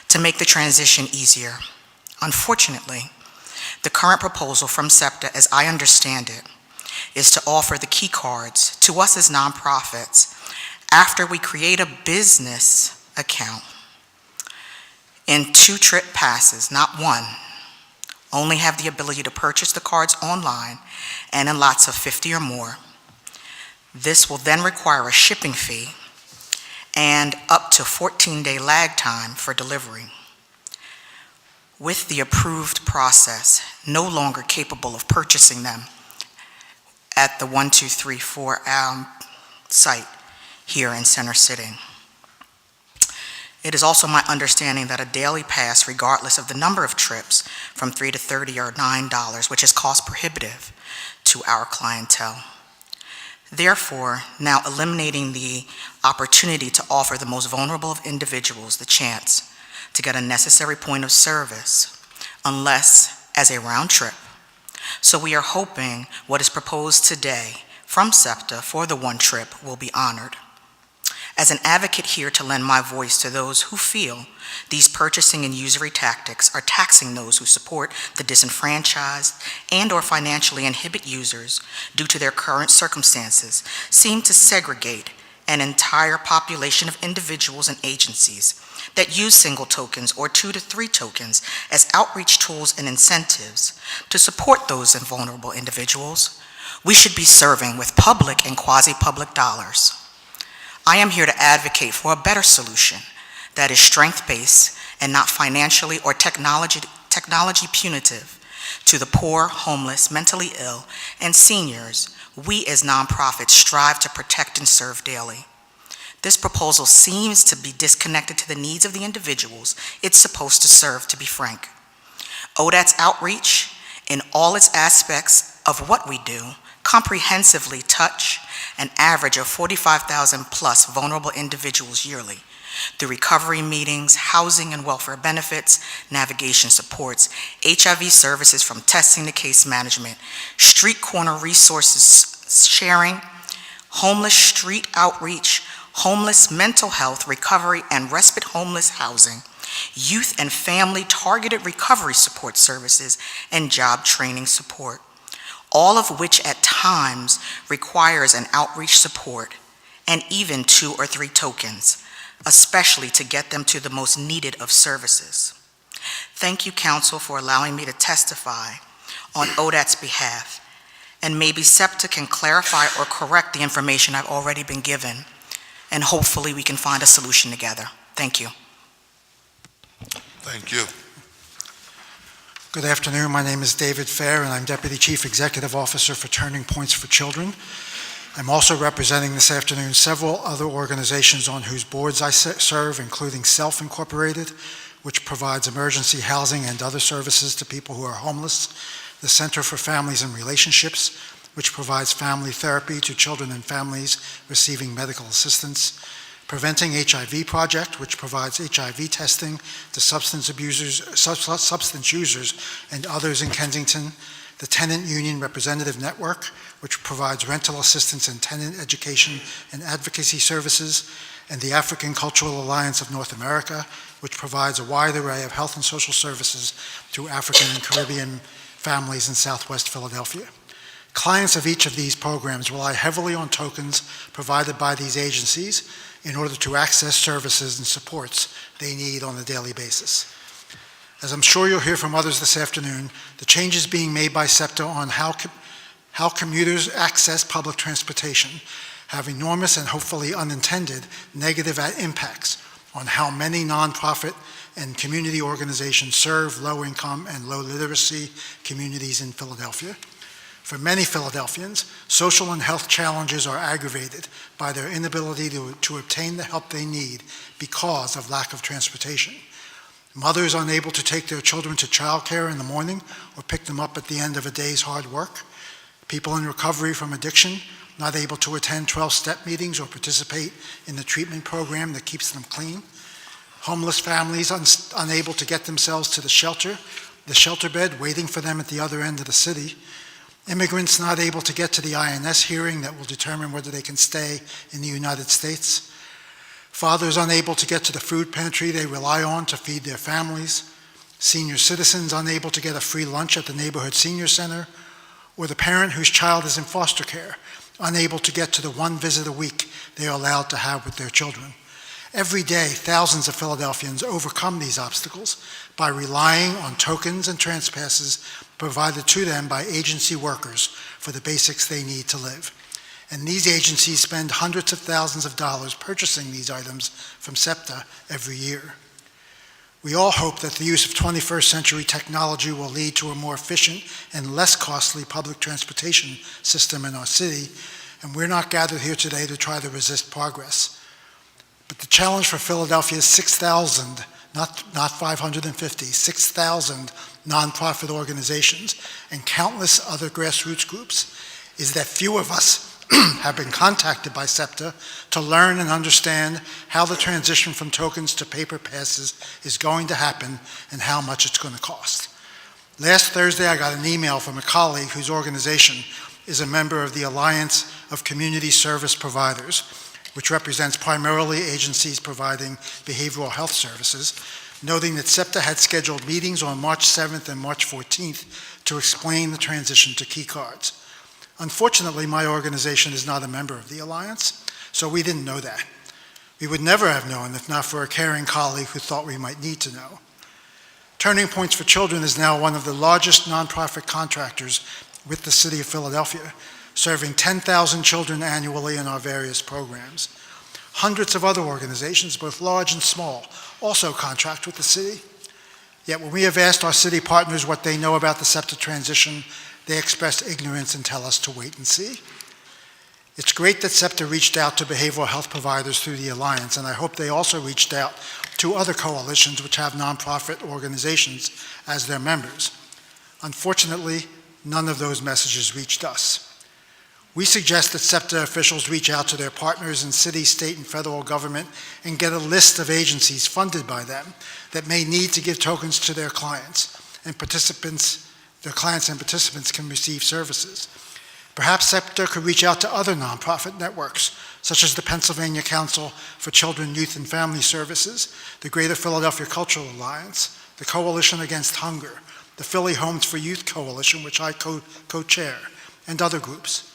to make the transition easier. Unfortunately, the current proposal from SEPTA, as I understand it, is to offer the key cards to us as nonprofits after we create a business account in 2 trip passes, not 1, only have the ability to purchase the cards online and in lots of 50 or more. This will then require a shipping fee and up to 14-day lag time for delivery. With the approved process no longer capable of purchasing them at the 1234 site here in Center City. It is also my understanding that a daily pass, regardless of the number of trips, from 3 to 30 or $9, which is cost prohibitive to our clientele. Therefore, now eliminating the opportunity to offer the most vulnerable of individuals the chance to get a necessary point of service, unless as a round trip. So we are hoping what is proposed today from SEPTA for the 1 trip will be honored. As an advocate here to lend my voice to those who feel these purchasing and usury tactics are taxing those who support the disenfranchised and or financially inhibit users due to their current circumstances, seem to segregate an entire population of individuals and agencies that use single tokens or 2 to 3 tokens as outreach tools and incentives to support those vulnerable individuals, we should be serving with public and quasi-public dollars. I am here to advocate for a better solution that is strength-based and not financially or technology punitive to the poor, homeless, mentally ill, and seniors we as nonprofits strive to protect and serve daily. This proposal seems to be disconnected to the needs of the individuals it's supposed to serve, to be frank. ODAT's outreach in all its aspects of what we do comprehensively touch an average of 45,000 plus vulnerable individuals yearly through recovery meetings, housing and welfare benefits, navigation supports, HIV services from testing to case management, street corner resources sharing, homeless street outreach, homeless mental health recovery and respite homeless housing, youth and family targeted recovery support services, and job training support, all of which at times requires an outreach support and even 2 or 3 tokens, especially to get them to the most needed of services. Thank you, Council, for allowing me to testify on ODAT's behalf, and maybe SEPTA can clarify or correct the information I've already been given, and hopefully we can find a solution together. Thank you. Thank you. Good afternoon. My name is David Fair, and I'm Deputy Chief Executive Officer for Turning Points for Children. I'm also representing this afternoon several other organizations on whose boards I serve, including Self Incorporated, which provides emergency housing and other services to people who are homeless, the Center for Families and Relationships, which provides family therapy to children and families receiving medical assistance, Preventing HIV Project, which provides HIV testing to substance users and others in Kensington, the Tenant Union Representative Network, which provides rental assistance and tenant education and advocacy services, and the African Cultural Alliance of North America, which provides a wide array of health and social services to African and Caribbean families in Southwest Philadelphia. Clients of each of these programs rely heavily on tokens provided by these agencies in order to access services and supports they need on a daily basis. As I'm sure you'll hear from others this afternoon, the changes being made by SEPTA on how commuters access public transportation have enormous and hopefully unintended negative impacts on how many nonprofit and community organizations serve low-income and low-literacy communities in Philadelphia. For many Philadelphians, social and health challenges are aggravated by their inability to obtain the help they need because of lack of transportation. mothers unable to take their children to childcare in the morning or pick them up at the end of a day's hard work, people in recovery from addiction, not able to attend 12-step meetings or participate in the treatment program that keeps them clean, homeless families unable to get themselves to the shelter bed waiting for them at the other end of the city, immigrants not able to get to the INS hearing that will determine whether they can stay in the United States, fathers unable to get to the food pantry they rely on to feed their families, senior citizens unable to get a free lunch at the neighborhood senior center, or the parent whose child is in foster care, unable to get to the one visit a week they are allowed to have with their children. Every day, thousands of Philadelphians overcome these obstacles by relying on tokens and transpasses provided to them by agency workers for the basics they need to live. And these agencies spend hundreds of thousands of dollars purchasing these items from SEPTA every year. We all hope that the use of 21st century technology will lead to a more efficient and less costly public transportation system in our city, and we're not gathered here today to try to resist progress. But the challenge for Philadelphia's 6,000, not 550, 6,000 nonprofit organizations and countless other grassroots groups is that few of us have been contacted by SEPTA to learn and understand how the transition from tokens to paper passes is going to happen and how much it's going to cost. Last Thursday, I got an email from a colleague whose organization is a member of the Alliance of Community Service Providers, which represents primarily agencies providing behavioral health services, noting that SEPTA had scheduled meetings on March 7th and March 14th to explain the transition to key cards. Unfortunately, my organization is not a member of the Alliance, so we didn't know that. We would never have known if not for a caring colleague who thought we might need to know. Turning Points for Children is now one of the largest nonprofit contractors with the City of Philadelphia, serving 10,000 children annually in our various programs. Hundreds of other organizations, both large and small, also contract with the city. Yet when we have asked our city partners what they know about the SEPTA transition, they express ignorance and tell us to wait and see. It's great that SEPTA reached out to behavioral health providers through the Alliance, and I hope they also reached out to other coalitions which have nonprofit organizations as their members. Unfortunately, none of those messages reached us. We suggest that SEPTA officials reach out to their partners in city, state, and federal government and get a list of agencies funded by them that may need to give tokens to their clients, and their clients and participants can receive services. Perhaps SEPTA could reach out to other nonprofit networks, such as the Pennsylvania Council for Children, Youth, and Family Services, the Greater Philadelphia Cultural Alliance, the Coalition Against Hunger, the Philly Homes for Youth Coalition, which I co-chair, and other groups.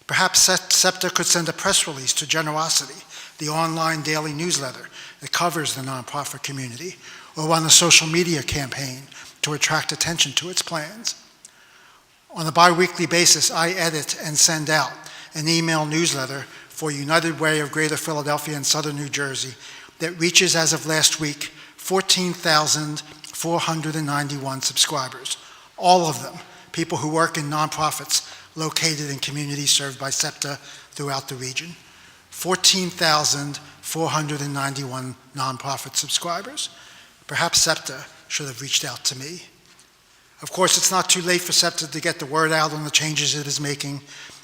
Perhaps SEPTA could send a press release to Generosity, the online daily newsletter that covers the nonprofit community, or run a social media campaign to attract attention to its plans. On a bi-weekly basis, I edit and send out an email newsletter for United Way of Greater Philadelphia and Southern New Jersey that reaches, as of last week, 14,491 subscribers, all of them people who work in nonprofits located in communities served by SEPTA throughout the region. 14,491 nonprofit subscribers. Perhaps SEPTA should have reached out to me. Of course, it's not too late for SEPTA to get the word out on the changes it is making.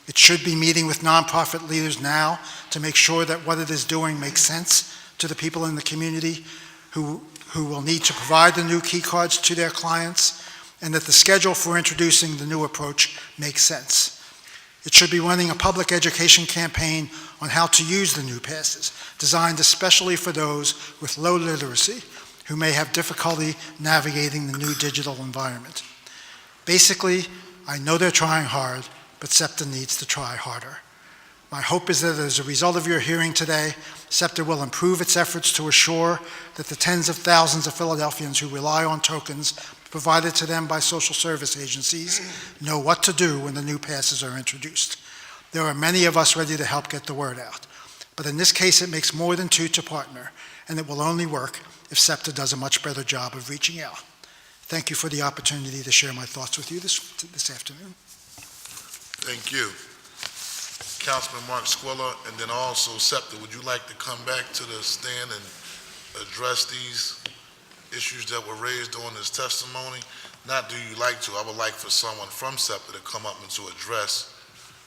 It should be meeting with nonprofit leaders now to make sure that what it is doing makes sense to the people in the community who will need to provide the new key cards to their clients, and that the schedule for introducing the new approach makes sense. It should be running a public education campaign on how to use the new passes, designed especially for those with low literacy who may have difficulty navigating the new digital environment. Basically, I know they're trying hard, but SEPTA needs to try harder. My hope is that as a result of your hearing today, SEPTA will improve its efforts to assure that the tens of thousands of Philadelphians who rely on tokens provided to them by social service agencies know what to do when the new passes are introduced. There are many of us ready to help get the word out, but in this case it makes more than two to partner, and it will only work if SEPTA does a much better job of reaching out. Thank you for the opportunity to share my thoughts with you this afternoon. Thank you. Councilman Mark Squilla, and then also SEPTA, would you like to come back to the stand and address these issues that were raised during this testimony? Not do you like to, I would like for someone from SEPTA to come up and to address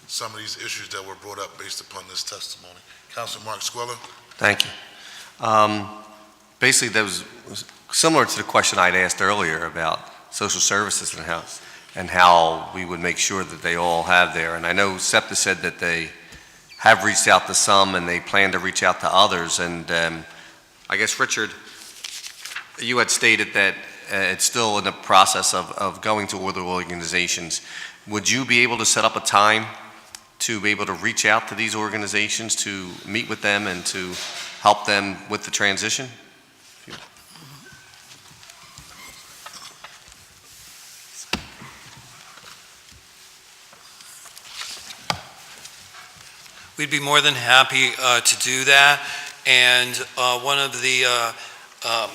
some of these issues that were brought up based upon this testimony. Councilman Mark Squilla? Thank you. Basically, that was similar to the question I'd asked earlier about social services and how we would make sure that they all have there. And I know SEPTA said that they have reached out to some and they plan to reach out to others. And I guess, Richard, you had stated that it's still in the process of going to other organizations. Would you be able to set up a time to be able to reach out to these organizations, to meet with them and to help them with the transition? We'd be more than happy to do that. And one of the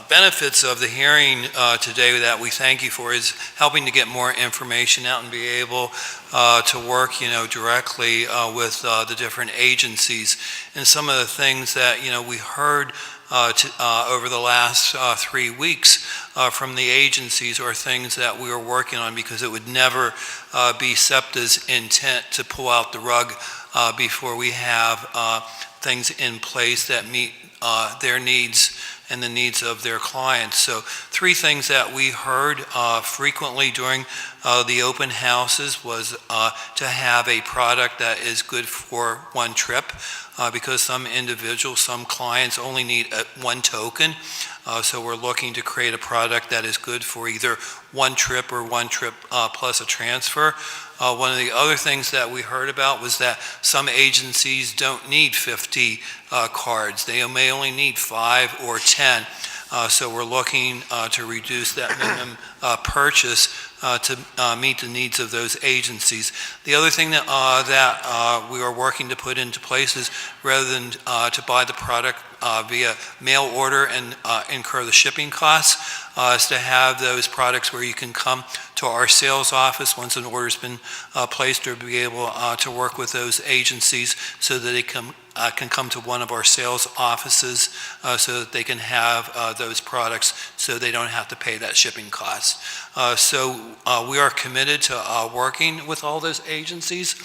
benefits of the hearing today that we thank you for is helping to get more information out and be able to work, directly with the different agencies. And some of the things that, we heard over the last 3 weeks from the agencies are things that we are working on, because it would never be SEPTA's intent to pull out the rug before we have things in place that meet their needs and the needs of their clients. So 3 things that we heard frequently during the open houses was to have a product that is good for one trip, because some individuals, some clients only need one token. So we're looking to create a product that is good for either one trip or one trip plus a transfer. One of the other things that we heard about was that some agencies don't need 50 cards. They may only need 5 or 10. So we're looking to reduce that minimum purchase to meet the needs of those agencies. The other thing that we are working to put into place is, rather than to buy the product via mail order and incur the shipping costs, is to have those products where you can come to our sales office once an order's been placed, or be able to work with those agencies so that they can come to one of our sales offices so that they can have those products so they don't have to pay that shipping cost. So we are committed to working with all those agencies.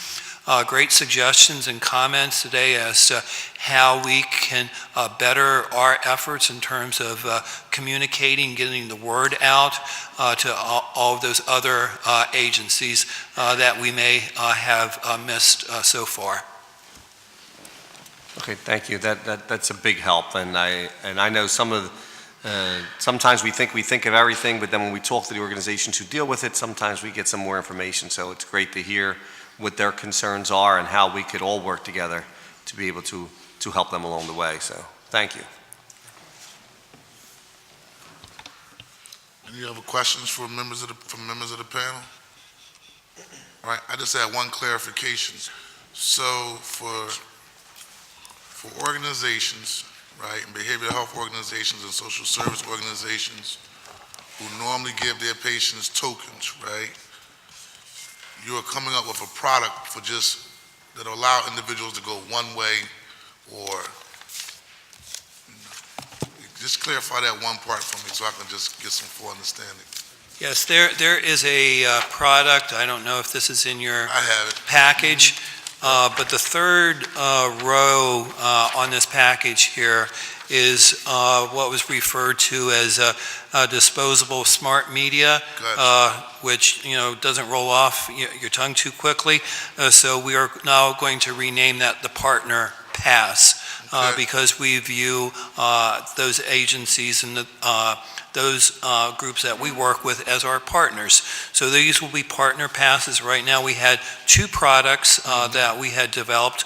Great suggestions and comments today as to how we can better our efforts in terms of communicating, getting the word out to all of those other agencies that we may have missed so far. Okay, thank you. That's a big help, and I know sometimes we think of everything, but then when we talk to the organizations who deal with it, sometimes we get some more information. So it's great to hear what their concerns are and how we could all work together to be able to help them along the way. So thank you. Any other questions for members of the panel? All right, I just had one clarification. So for organizations, right, and behavioral health organizations and social service organizations who normally give their patients tokens, right, you are coming up with a product for just that allow individuals to go one way, or just clarify that one part for me so I can just get some full understanding. Yes, there is a product. I don't know if this is in your I have it. package, but the third row on this package here is what was referred to as a disposable smart media, which doesn't roll off your tongue too quickly. So we are now going to rename that the Partner Pass, because we view those agencies and those groups that we work with as our partners. So these will be partner passes. Right now we had 2 products that we had developed.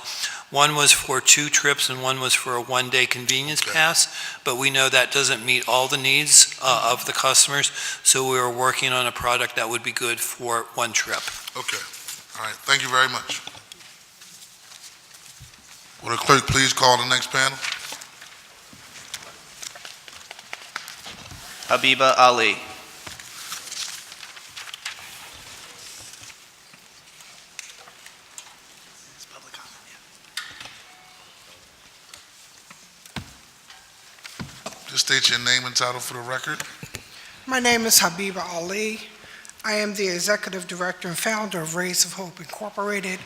One was for 2 trips and one was for a 1-day convenience pass, but we know that doesn't meet all the needs of the customers, so we are working on a product that would be good for 1 trip. Okay, all right, thank you very much. Will the clerk please call the next panel? Habiba Ali. Just state your name and title for the record. My name is Habiba Ali. I am the Executive Director and founder of Rays of Hope Incorporated.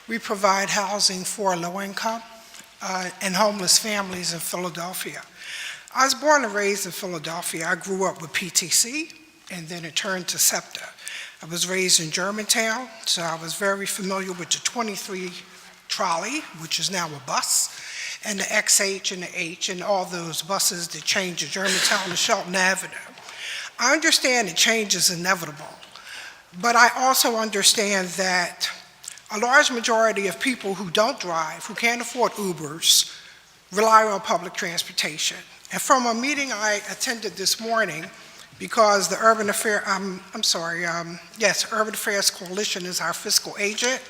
We provide housing for low-income and homeless families in Philadelphia. I was born and raised in Philadelphia. I grew up with PTC and then it turned to SEPTA. I was raised in Germantown, so I was very familiar with the 23 trolley, which is now a bus, and the XH and the H and all those buses that change to Germantown to Shelton Avenue. I understand that change is inevitable, but I also understand that a large majority of people who don't drive, who can't afford Ubers, rely on public transportation. And from a meeting I attended this morning, because the Urban Affairs Coalition is our fiscal agent,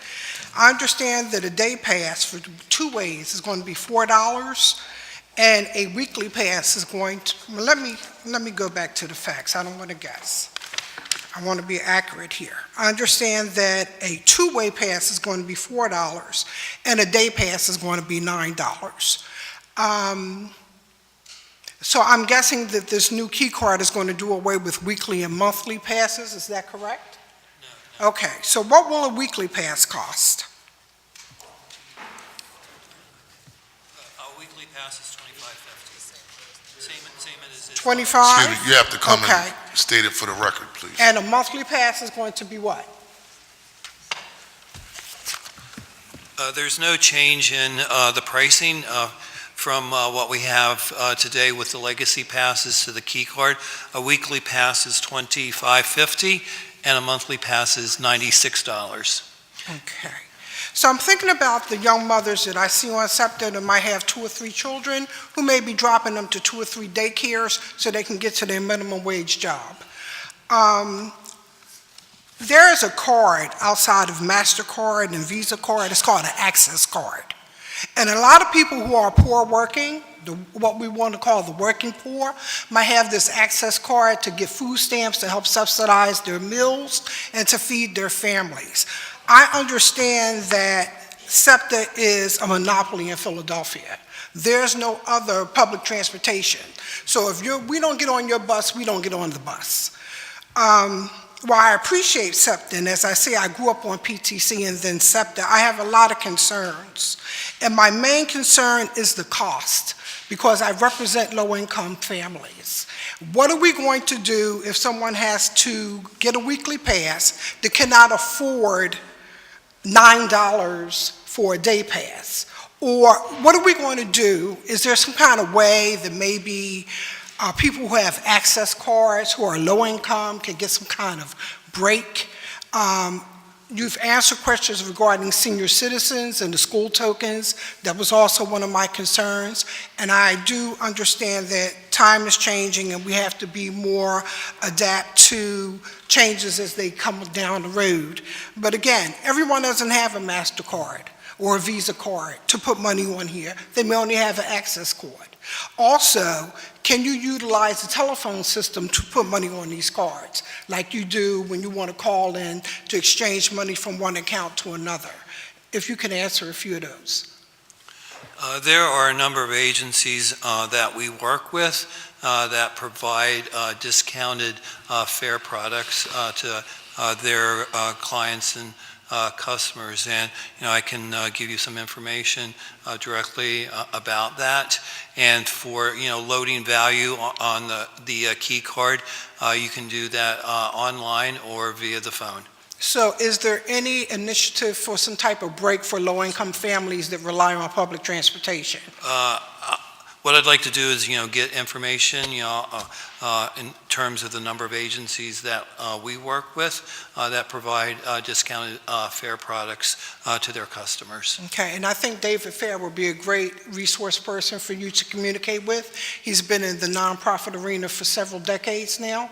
I understand that a day pass for 2 ways is going to be $4, and a weekly pass is going to, well, let me go back to the facts. I don't want to guess. I want to be accurate here. I understand that a 2-way pass is going to be $4, and a day pass is going to be $9. So I'm guessing that this new key card is going to do away with weekly and monthly passes. Is that correct? No. Okay, so what will a weekly pass cost? A weekly pass is $25.50. Same as it is. 25? Excuse me, you have to come Okay. and state it for the record, please. And a monthly pass is going to be what? There's no change in the pricing from what we have today with the legacy passes to the key card. A weekly pass is $25.50 and a monthly pass is $96. Okay. So I'm thinking about the young mothers that I see on SEPTA that might have 2 or 3 children who may be dropping them to 2 or 3 daycares so they can get to their minimum wage job. There is a card outside of MasterCard and Visa card. It's called an access card. And a lot of people who are poor working, what we want to call the working poor, might have this access card to get food stamps to help subsidize their meals and to feed their families. I understand that SEPTA is a monopoly in Philadelphia. There's no other public transportation. So if we don't get on your bus, we don't get on the bus. While I appreciate SEPTA, and as I say, I grew up on PTC and then SEPTA, I have a lot of concerns. And my main concern is the cost, because I represent low-income families. What are we going to do if someone has to get a weekly pass that cannot afford $9 for a day pass? Or what are we going to do? Is there some kind of way that maybe people who have access cards, who are low income, can get some kind of break? You've answered questions regarding senior citizens and the school tokens. That was also one of my concerns. And I do understand that time is changing and we have to be more adapt to changes as they come down the road. But again, everyone doesn't have a MasterCard or a Visa card to put money on here. They may only have an access card. Also, can you utilize the telephone system to put money on these cards, like you do when you want to call in to exchange money from one account to another? If you can answer a few of those. There are a number of agencies that we work with that provide discounted fare products to their clients and customers, and I can give you some information directly about that. And for loading value on the key card, you can do that online or via the phone. So is there any initiative for some type of break for low-income families that rely on public transportation? What I'd like to do is, get information, in terms of the number of agencies that we work with that provide discounted fare products to their customers. Okay, and I think David Fair would be a great resource person for you to communicate with. He's been in the nonprofit arena for several decades now.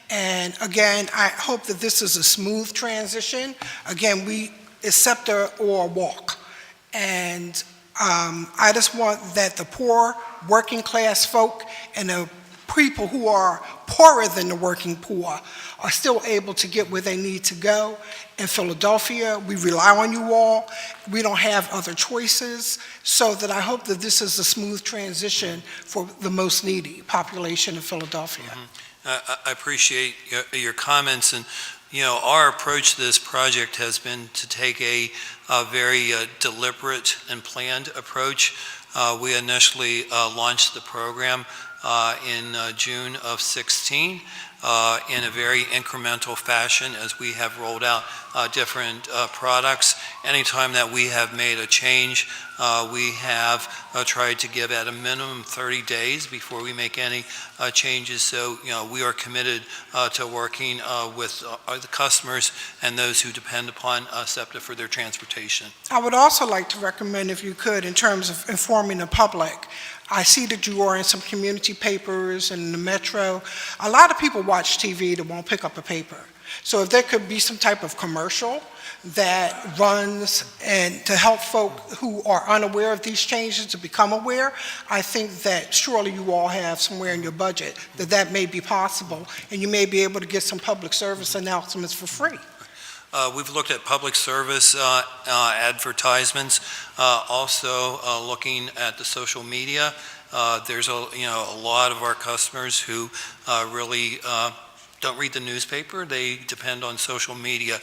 And again, I hope that this is a smooth transition. Again, it's SEPTA or walk. And I just want that the poor, working class folk and the people who are poorer than the working poor are still able to get where they need to go. In Philadelphia, we rely on you all. We don't have other choices, so that I hope that this is a smooth transition for the most needy population in Philadelphia. I appreciate your comments, and, our approach to this project has been to take a very deliberate and planned approach. We initially launched the program in June of 16 in a very incremental fashion as we have rolled out different products. Anytime that we have made a change, we have tried to give at a minimum 30 days before we make any changes. So, we are committed to working with the customers and those who depend upon SEPTA for their transportation. I would also like to recommend, if you could, in terms of informing the public, I see that you are in some community papers and in the Metro. A lot of people watch TV that won't pick up a paper. So if there could be some type of commercial that runs and to help folk who are unaware of these changes to become aware, I think that surely you all have somewhere in your budget that may be possible, and you may be able to get some public service announcements for free. We've looked at public service advertisements, also looking at the social media. There's a lot of our customers who really don't read the newspaper. They depend on social media.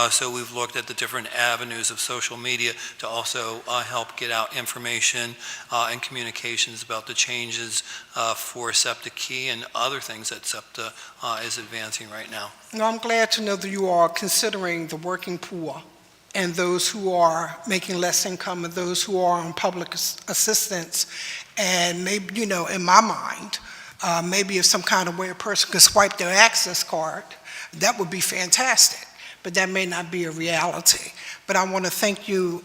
So we've looked at the different avenues of social media to also help get out information and communications about the changes for SEPTA Key and other things that SEPTA is advancing right now. Now, I'm glad to know that you are considering the working poor and those who are making less income and those who are on public assistance. And maybe, in my mind, maybe if some kind of way a person could swipe their access card, that would be fantastic, but that may not be a reality. But I want to thank you,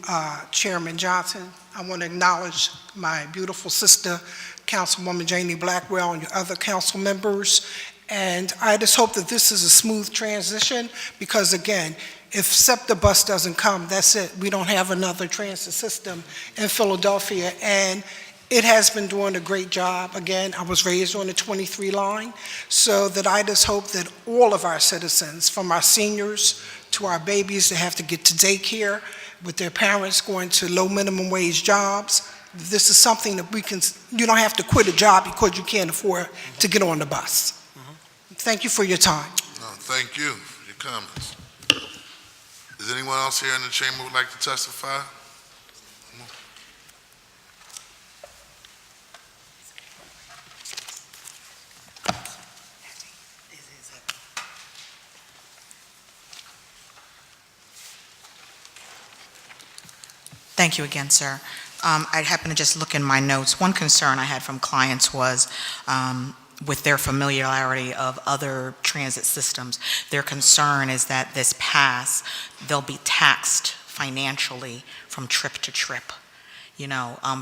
Chairman Johnson. I want to acknowledge my beautiful sister, Councilwoman Janie Blackwell, and your other council members. And I just hope that this is a smooth transition, because again, if SEPTA bus doesn't come, that's it. We don't have another transit system in Philadelphia, and it has been doing a great job. Again, I was raised on the 23 line, so that I just hope that all of our citizens, from our seniors to our babies that have to get to daycare with their parents going to low minimum wage jobs, this is something that you don't have to quit a job because you can't afford to get on the bus. Thank you for your time. No, thank you for your comments. Is anyone else here in the chamber who would like to testify? Thank you again, sir. I happened to just look in my notes. One concern I had from clients was with their familiarity of other transit systems, their concern is that this pass, they'll be taxed financially from trip to trip,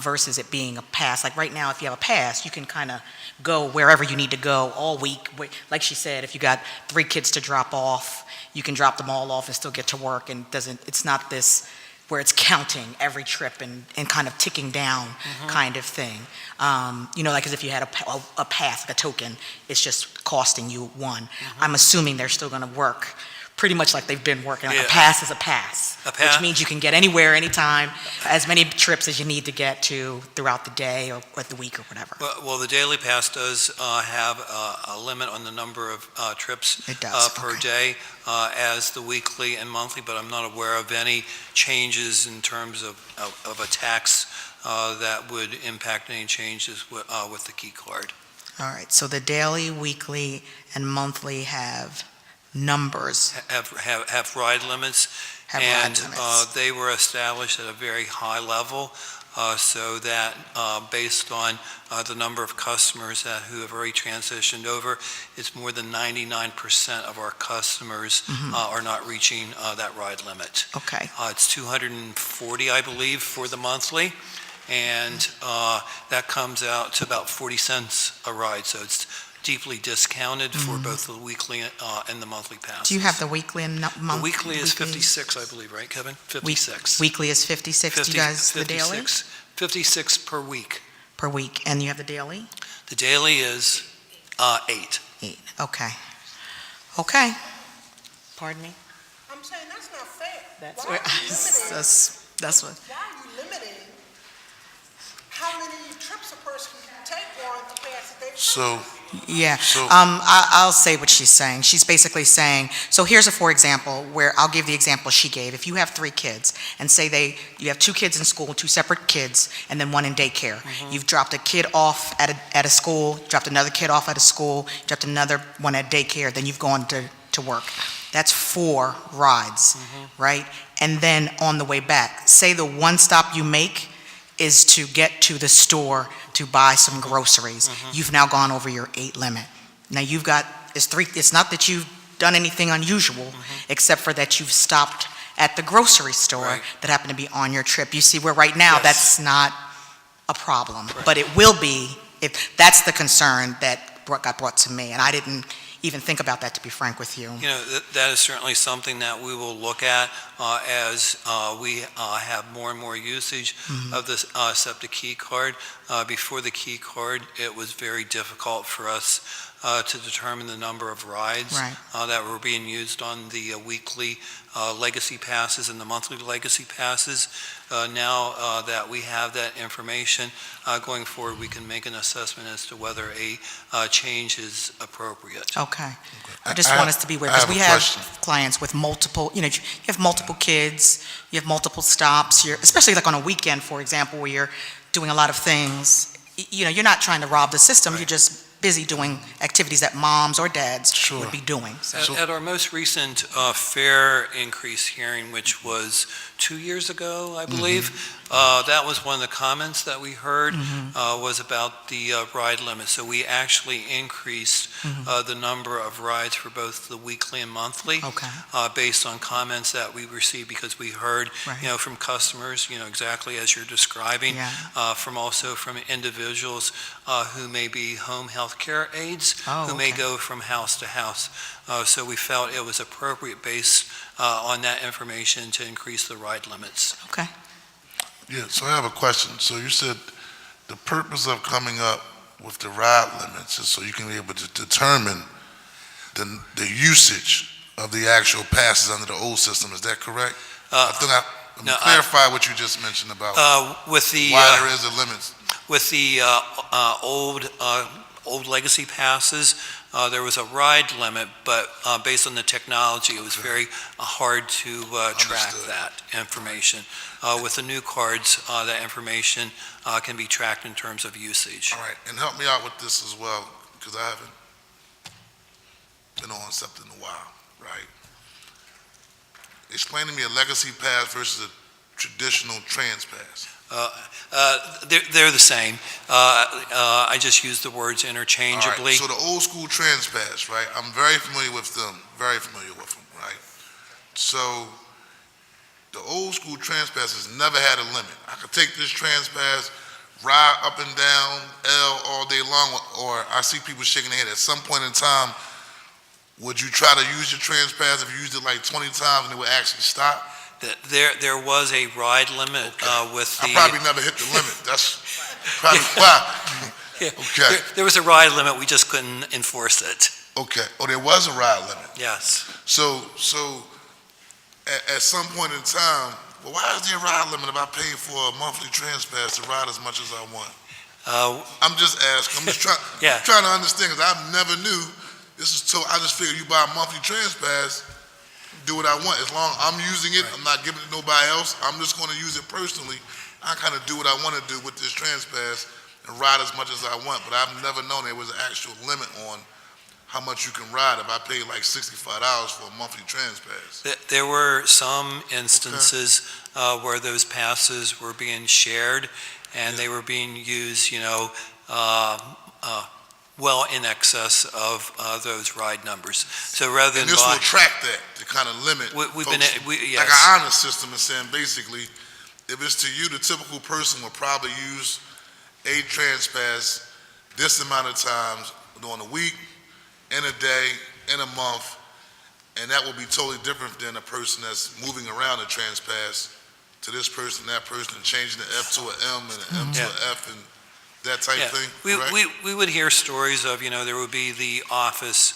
versus it being a pass. Like right now, if you have a pass, you can kind of go wherever you need to go all week. Like she said, if you got 3 kids to drop off, you can drop them all off and still get to work, and it's not this where it's counting every trip and kind of ticking down kind of thing. Like as if you had a pass, like a token, it's just costing you 1. I'm assuming they're still gonna work pretty much like they've been working. Like a pass is a pass, which means you can get anywhere, anytime, as many trips as you need to get to throughout the day or the week or whatever. Well, the daily pass does have a limit on the number of trips It does, per day as the weekly and monthly, but I'm not aware of any changes in terms of a tax that would impact any changes with the key card. All right, so the daily, weekly, and monthly have numbers. Have ride limits. Ride limits. They were established at a very high level so that based on the number of customers who have already transitioned over, it's more than 99% of our customers are not reaching that ride limit. Okay. It's 240, I believe, for the monthly, and that comes out to about 40 cents a ride, so it's deeply discounted for both the weekly and the monthly passes. Do you have the weekly and monthly? The weekly is 56, I believe, right, Kevin? 56. Weekly is 56. Do you guys the daily? 56 per week. Per week. And you have the daily? The daily is 8. 8, okay. Okay. Pardon me? I'm saying that's not fair. That's Why what, are you limiting- that's what. Why are you limiting how many trips a person can take on to pass a day? So, Yeah, So- I'll say what she's saying. She's basically saying, so here's a for example, where I'll give the example she gave. If you have 3 kids, and say you have 2 kids in school, 2 separate kids, and then 1 in daycare. You've dropped a kid off at a school, dropped another kid off at a school, dropped another one at daycare, then you've gone to work. That's 4 rides, right? And then on the way back, say the one stop you make is to get to the store to buy some groceries. You've now gone over your 8 limit. Now you've got, it's not that you've done anything unusual, except for that you've stopped at the grocery store Right. that happened to be on your trip. You see where right now, Yes. that's not a problem, Right. but it will be if that's the concern that got brought to me, and I didn't even think about that, to be frank with you. You know, that is certainly something that we will look at as we have more and more usage of the SEPTA Key Card. Before the key card, it was very difficult for us to determine the number of rides Right. that were being used on the weekly legacy passes and the monthly legacy passes. Now that we have that information, going forward, we can make an assessment as to whether a change is appropriate. Okay. I I just have- want us to be aware, I because have we a have question. clients with multiple, you have multiple kids, you have multiple stops, especially like on a weekend, for example, where you're doing a lot of things. You're not trying to rob the system, you're just busy doing activities that moms or dads Sure. would be doing. So, At our most recent fare increase hearing, which was 2 years ago, I believe, that was one of the comments that we heard was about the ride limit. So we actually increased the number of rides for both the weekly and monthly Okay. based on comments that we received, because we heard, Right. from customers, exactly as you're describing, Yeah. from individuals who may be home health care aides, Oh, who may okay. go from house to house. So we felt it was appropriate based on that information to increase the ride limits. Okay. yeah, so I have a question. So you said the purpose of coming up with the ride limits is so you can be able to determine the usage of the actual passes under the old system. Is that correct? Let me no, clarify what you just mentioned about With the why there is a limit. with the old legacy passes, there was a ride limit, but based on the technology, it was very hard to track Understood. that information. With the new cards, that information can be tracked in terms of usage. All right, and help me out with this as well, because I haven't been on something in a while, right? Explain to me a legacy pass versus a traditional trans pass. They're the same. I just use the words All interchangeably. right, so the old school trans pass, right? I'm very familiar with them, right? So the old school trans passes never had a limit. I could take this trans pass, ride up and down L all day long, or I see people shaking their head. At some point in time, would you try to use your trans pass if you used it like 20 times and it would actually stop? There was a ride limit with the... I probably never hit the limit. That's probably why. Yeah, Okay. There was a ride limit, we just couldn't enforce it. Okay. Oh, there was a ride limit. Yes. So at some point in time, well, why is there a ride limit if I pay for a monthly trans pass to ride as much as I want? I'm just asking. I'm just Yeah. trying to understand, because I never knew. I just figured you buy a monthly trans pass, do what I want. As long as I'm using it, I'm not giving it to nobody else. I'm just going to use it personally. I kind of do what I want to do with this trans pass and ride as much as I want. But I've never known there was an actual limit on how much you can ride if I pay like $65 for a monthly trans pass. There were some instances where those passes were being shared, and they were being used, well in excess of those ride numbers. So rather than And this will track that to kind of limit we've been, folks. yes. Like an honor system is saying, basically, if it's to you, the typical person will probably use a trans pass this amount of times during a week, in a day, in a month, and that will be totally different than a person that's moving around a trans pass to this person, that person, and changing the F to an M and an M to an F, and that type Yeah. thing, We, correct? we would hear stories of, there would be the office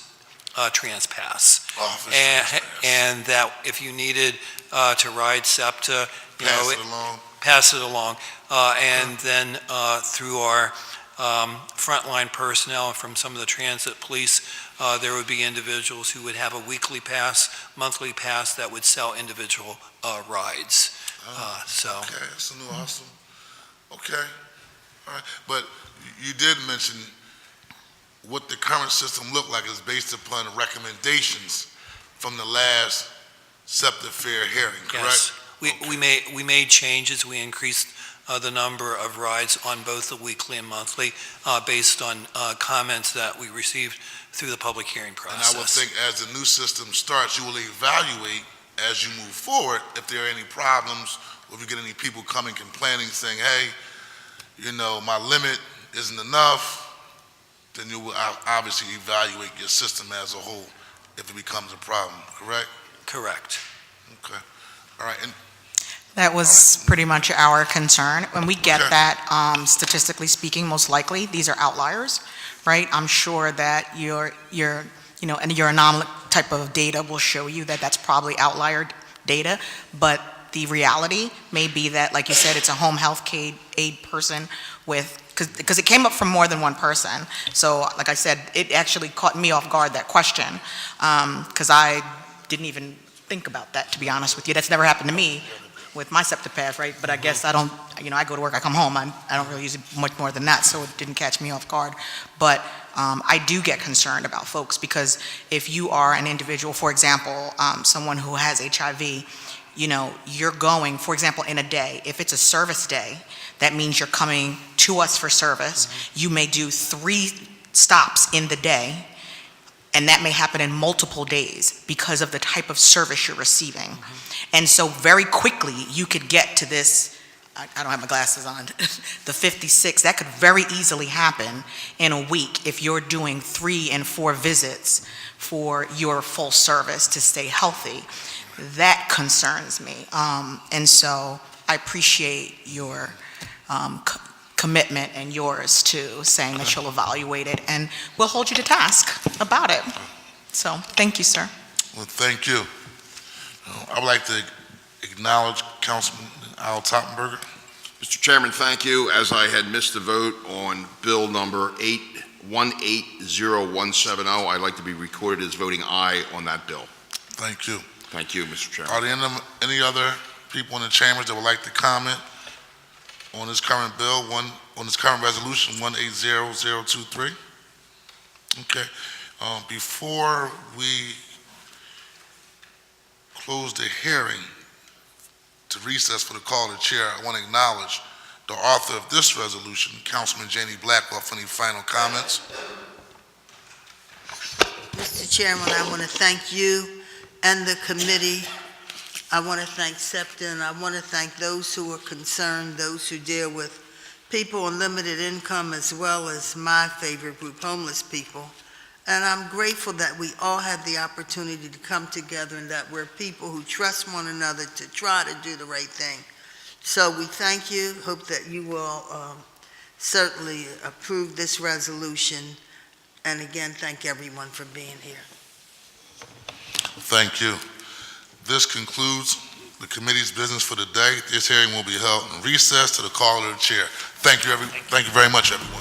transpass. Office And, transpass. and that if you needed to ride SEPTA, Pass it along. pass it along. And then through our frontline personnel from some of the transit police, there would be individuals who would have a weekly pass, monthly pass that would sell individual rides. So. Okay, that's a new awesome. Okay, all right. But you did mention what the current system looked like is based upon recommendations from the last SEPTA fair hearing, correct? Yes, we made changes. We increased the number of rides on both the weekly and monthly based on comments that we received through the public hearing And process. I would think as the new system starts, you will evaluate as you move forward if there are any problems, or if you get any people coming complaining, saying, hey, my limit isn't enough, then you will obviously evaluate your system as a whole if it becomes a problem, correct? Correct. Okay, all right, and That was pretty much our concern. When we get Okay. that, statistically speaking, most likely, these are outliers, right? I'm sure that your and your anomaly type of data will show you that that's probably outlier data, but the reality may be that, like you said, it's a home health aid person because it came up from more than one person. So, like I said, it actually caught me off guard, that question, because I didn't even think about that, to be honest with you. That's never happened to me with my SEPTA pass, right? But I guess I don't, I go to work, I come home, I don't really use it much more than that, so it didn't catch me off guard. But I do get concerned about folks, because if you are an individual, for example, someone who has HIV, you're going, for example, in a day, if it's a service day, that means you're coming to us for service. You may do 3 stops in the day, and that may happen in multiple days because of the type of service you're receiving. And so very quickly, you could get to this, I don't have my glasses on, the 56, that could very easily happen in a week if you're doing 3 and 4 visits for your full service to stay healthy. That concerns me. And so I appreciate your commitment and yours too, saying that you'll evaluate it, and we'll hold you to task about it. So, thank you, sir. well, thank you. I would like to acknowledge Councilman Al Toppenberger. Mr. Chairman, thank you. As I had missed the vote on bill number 180170, I'd like to be recorded as voting aye on that bill. Thank you. Thank you, Mr. Chairman. Are there any other people in the chambers that would like to comment on this current bill, on this current resolution, 180023? Okay. Before we close the hearing to recess for the call of the chair, I want to acknowledge the author of this resolution, Councilman Janie Blackwell, for any final comments. Mr. Chairman, I want to thank you and the committee. I want to thank SEPTA, and I want to thank those who are concerned, those who deal with people on limited income, as well as my favorite group, homeless people. And I'm grateful that we all have the opportunity to come together, and that we're people who trust one another to try to do the right thing. So we thank you. Hope that you will certainly approve this resolution. And again, thank everyone for being here. Thank you. This concludes the committee's business for the day. This hearing will be held in recess to the call of the chair. Thank you very much, everyone.